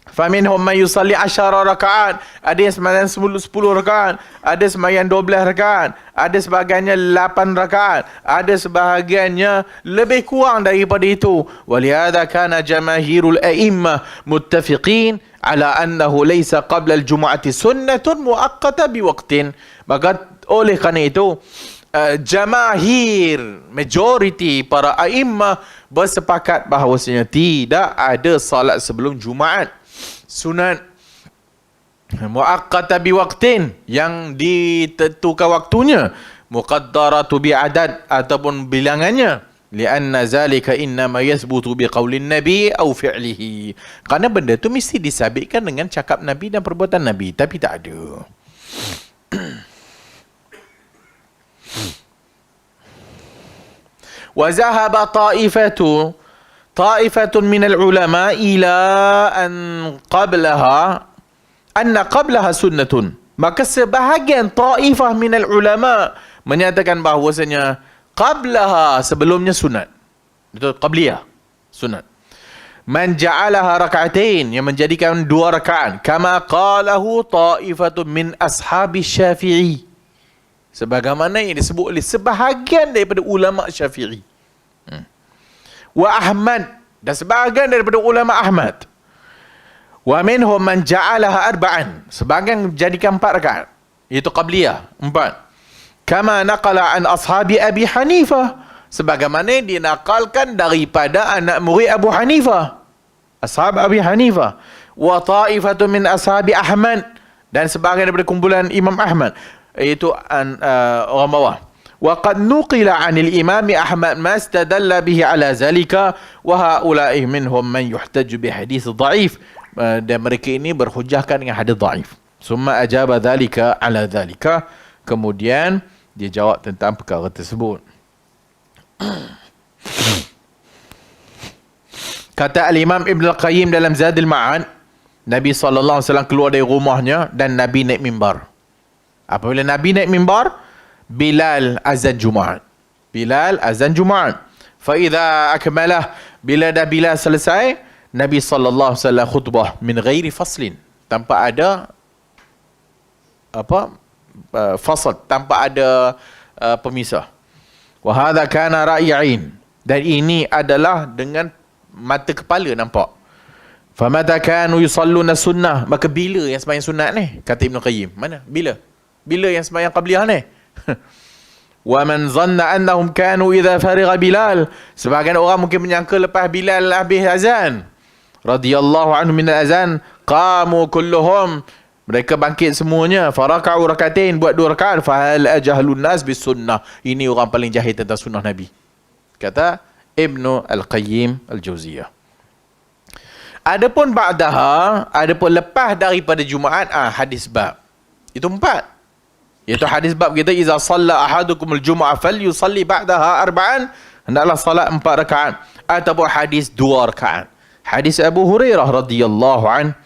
فَمِنْهُمْ مَنْ يُصَلِّ 10 rakaat. Ada yang sembahyang 10 rakaat, ada sembahyang 12 rakaat, ada sebahagiannya 8 rakaat, ada sebahagiannya lebih kurang daripada itu. وَلِهَذَا كَانَ جَمَاهِيرُ الْأَئِمَّةِ مُتَّفِقِينَ على أنه ليس قبل الجمعة سنة مؤقتة بوقت. Maka oleh kerana itu jamahir, majority para a'immah bersepakat bahawasanya tidak ada salat sebelum Jumaat sunat Muaqqata biwaqtin, yang ditentukan waktunya. Muqaddaratu bi'adad, ataupun bilangannya. Lianna zalika innama yathbutu biqaulin nabi au fi'lihi. Kerana benda tu mesti disabitkan dengan cakap Nabi dan perbuatan Nabi, tapi tak ada. Wa zahaba ta'ifatun minal ulama ila an qablaha sunnatun. Maka sebahagian ta'ifah minal ulama menyatakan bahawasanya qablaha, sebelumnya sunat. Itu qabliyah, sunat. Man ja'alaha raka'atain, yang menjadikan 2 rakaat. Kama qalahu ta'ifatun min ashabi Syafi'i. Sebagaimana yang disebut oleh sebahagian daripada ulama Syafi'i. Wa Ahmad, dan sebahagian daripada ulama Ahmad. Wa minhum man ja'alaha arba'an, sebahagian menjadikan 4 rakaat. Itu qabliyah, 4. Kama naqala an ashabi Abi Hanifah, sebagaimana dinakalkan daripada anak murid Abu Hanifah, ashab Abi Hanifah. Wa ta'ifatu min ashabi Ahmad, dan sebahagian daripada kumpulan Imam Ahmad, iaitu orang bawah. Wa qad nuqila 'anil Imam Ahmad ma istadalla bihi 'ala zalika wa haula'i minhum man yuhtaju bi hadits dha'if. Dan mereka ini berhujahkan dengan hadis dhaif. Summa ajaba dhalika 'ala dhalika, kemudian dia jawab tentang perkara tersebut. Kata Al-Imam Ibn Al-Qayyim dalam Zadul Ma'ad, Nabi SAW keluar dari rumahnya dan Nabi naik mimbar. Apabila Nabi naik mimbar, Bilal azan Jumaat. Bilal azan Jumaat. Fa'idha akmalah, bila dah Bilal selesai, Nabi SAW khutbah min ghairi faslin, tanpa ada fasal, tanpa ada pemisah. Wa hadha kana ra'yain, dan ini adalah dengan mata kepala nampak. Famata kanu yusalluna sunnah, maka bila yang sembahyang sunat ni? Kata Ibn Qayyim, mana? Bila yang sembahyang qabliyah ni? Wa man zanna annahum kanu idza farigha Bilal, sebahagian orang mungkin menyangka lepas Bilal habis azan radhiyallahu anhu min azan, qamu kulluhum, mereka bangkit semuanya, faraka'u rakatain, buat 2 rakaat. Fahal ajahlun nas bis sunnah, ini orang paling jahil tentang sunnah Nabi, kata Ibnu Al-Qayyim Al-Jauziyah. Adapun ba'daha, adapun lepas daripada Jumaat, hadis bab itu 4, iaitu hadis bab kita, iza shalla ahadukum al-jum'ah falyusalli ba'daha arba'an, hendaklah salat 4 rakaat, ataupun hadis 2 rakaat. Hadis Abu Hurairah radhiyallahu an,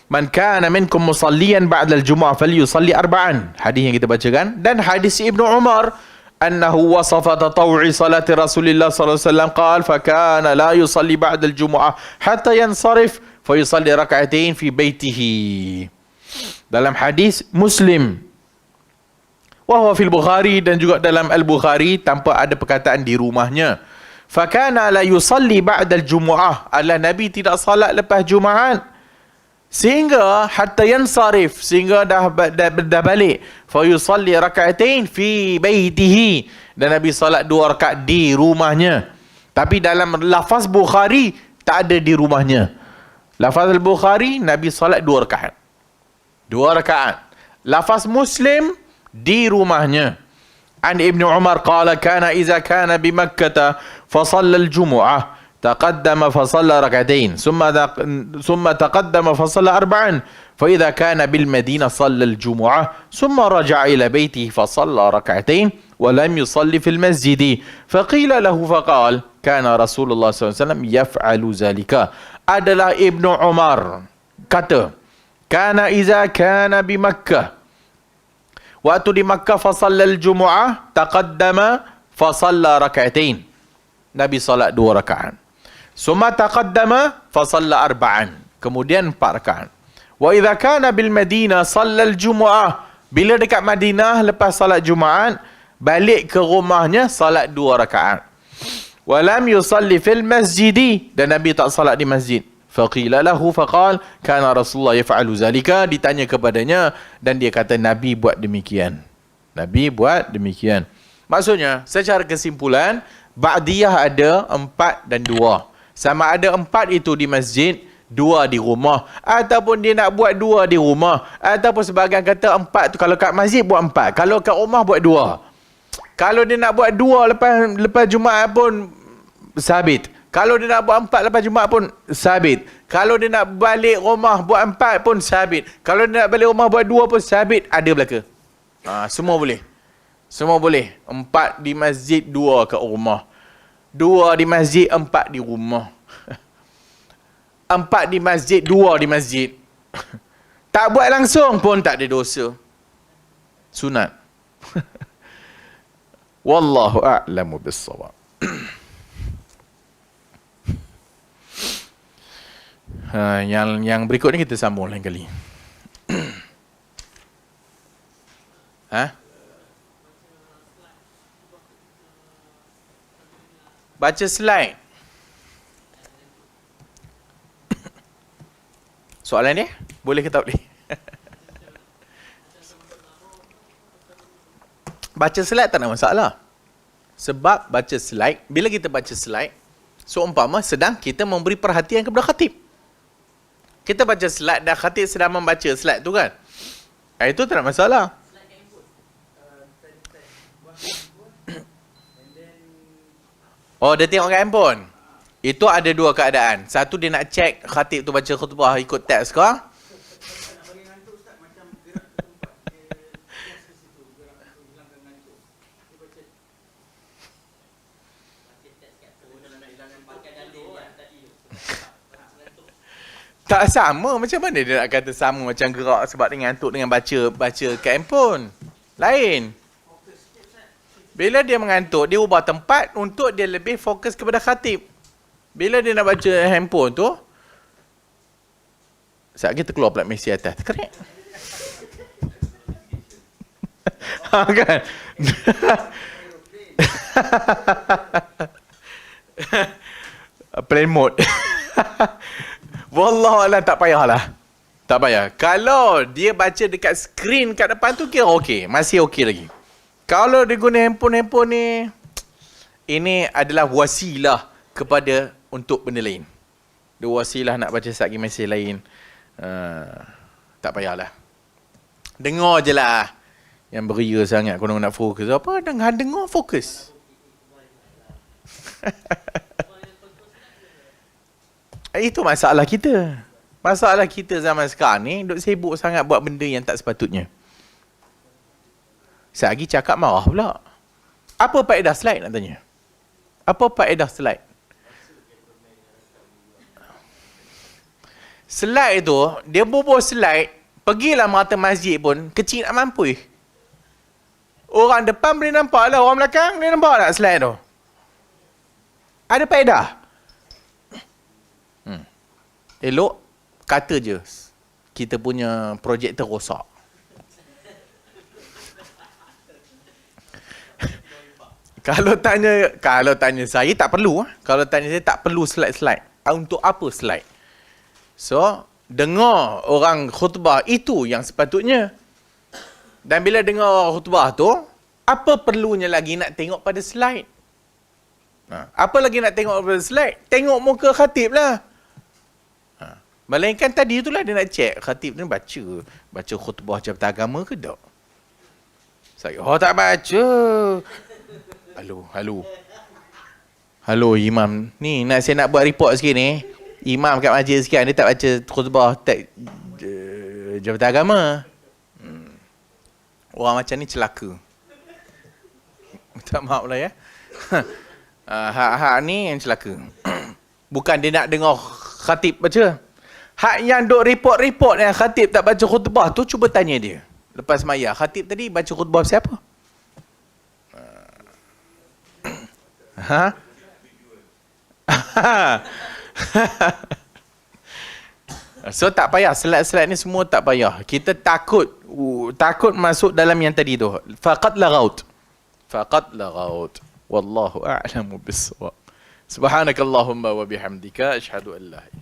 man kana minkum musalliyan ba'da al-jum'ah falyusalli arba'an, hadis yang kita bacakan. Dan hadis Ibnu Umar, annahu wasafa tatawu'i salati Rasulillah sallallahu alaihi wasallam, qala fa kana la yusalli ba'da al-jum'ah hatta yansarif fa yusalli rak'atain fi baitihi. Dalam hadis Muslim, wa huwa fil Bukhari, dan juga dalam Al-Bukhari, tanpa ada perkataan di rumahnya. Fa kana la yusalli ba'da al-jum'ah, ala Nabi tidak salat lepas Jumaat, sehingga hatta yansarif, sehingga dah balik, fa yusalli rak'atain fi baitihi, dan Nabi salat 2 rakaat di rumahnya. Tapi dalam lafaz Bukhari tak ada di rumahnya. Lafaz Al-Bukhari, Nabi salat 2 rakaat. 2 rakaat. Lafaz Muslim, di rumahnya. An Ibnu Umar qala kana iza kana bi Makkah fa shalla al-jumu'ah تقدم فصلى ركعتين ثم تقدم فصلى أربعا فإذا كان بالمدينة صلى الجمعة ثم رجع إلى بيته فصلى ركعتين ولم يصلي في المسجد فقيل له فقال كان رسول الله صلى الله عليه وسلم يفعل ذلك. Adalah Ibnu Umar kata, kana iza kana bi Makkah, waktu di Makkah, fasalla al-jumu'ah taqaddama fasalla raka'atain, Nabi salat 2 rakaat. Summa taqaddama fasalla arba'an, kemudian 4 rakaat. Wa idza kana bil Madinah salla al-jumu'ah, bila dekat Madinah lepas salat Jumaat, balik ke rumahnya salat 2 rakaat. Wa lam yusalli fil masjid, dan Nabi tak salat di masjid. Faqila lahu faqal kana Rasulullah yaf'alu zalika, ditanya kepadanya dan dia kata Nabi buat demikian. Nabi buat demikian. Maksudnya, secara kesimpulan, ba'diyah ada 4 dan 2. Sama ada 4 itu di masjid, 2 di rumah, ataupun dia nak buat 2 di rumah, ataupun sebahagian kata 4 tu, kalau kat masjid buat 4, kalau kat rumah buat 2. Kalau dia nak buat 2 lepas Jumaat pun sabit. Kalau dia nak buat 4 lepas Jumaat pun sabit. Kalau dia nak balik rumah buat 4 pun sabit. Kalau dia nak balik rumah buat 2 pun sabit. Ada belaka. Semua boleh. Semua boleh. 4 di masjid, 2 kat rumah. 2 di masjid, 4 di rumah. 4 di masjid, 2 di masjid. Tak buat langsung pun tak ada dosa. Sunat. Wallahu a'lamu bis-shawab. Yang berikut ni kita sambung lain kali. Baca slide. Soalan dia, boleh ke tak boleh? Baca slide tak ada masalah. Sebab baca slide, bila kita baca slide, seumpama sedang kita memberi perhatian kepada khatib. Kita baca slide dan khatib sedang membaca slide tu kan. Itu tak ada masalah. Oh, dia tengok kat handphone. Itu ada 2 keadaan. Satu, dia nak check khatib tu baca khutbah ikut teks ke. Tak sama. Macam mana dia nak kata sama macam gerak sebab dia ngantuk dengan baca kat handphone? Lain. Bila dia mengantuk, dia ubah tempat untuk dia lebih fokus kepada khatib. Bila dia nak baca handphone tu, saat kita keluar pula Messi atas. Kerek. Kan? Plane mode. Wallahualam, tak payahlah. Tak payah. Kalau dia baca dekat skrin kat depan tu, kira okey. Masih okey lagi. Kalau dia guna handphone ni, ini adalah wasilah kepada untuk benda lain. Dia wasilah nak baca satu mesej lain. Tak payahlah. Dengar je lah. Yang beria sangat kalau nak fokus. Apa? Dengar fokus. Itu masalah kita. Masalah kita zaman sekarang ni, duk sibuk sangat buat benda yang tak sepatutnya. Sekali cakap marah pula. Apa faedah slide nak tanya? Apa faedah slide? Slide tu, dia bubuh slide, pergilah merata masjid pun, kecil nak mampu. Orang depan boleh nampak lah, orang belakang boleh nampak tak slide tu? Ada faedah? Elok, kata je, kita punya projektor rosak. Kalau tanya saya tak perlu. Kalau tanya saya tak perlu slide-slide. Untuk apa slide? So, dengar orang khutbah itu yang sepatutnya. Dan bila dengar orang khutbah tu, apa perlunya lagi nak tengok pada slide? Apa lagi nak tengok pada slide? Tengok muka khatib lah. Melainkan tadi itulah dia nak check khatib ni baca khutbah Jabatan Agama ke tak? Saya tak baca. Halo imam. Ni saya nak buat report sikit ni. Imam kat masjid sekian dia tak baca khutbah Jabatan Agama. Orang macam ni celaka. Minta maaf lah ya. Hak ni yang celaka. Bukan dia nak dengar khatib baca. Hak yang duk report-report yang khatib tak baca khutbah tu, cuba tanya dia. Lepas maya, khatib tadi baca khutbah siapa? So tak payah, slide-slide ni semua tak payah. Kita takut masuk dalam yang tadi tu. Faqat laghaut. Wallahu a'lamu bis-shawab. Subhanakallahumma wa bihamdika asyhadu an la ilaha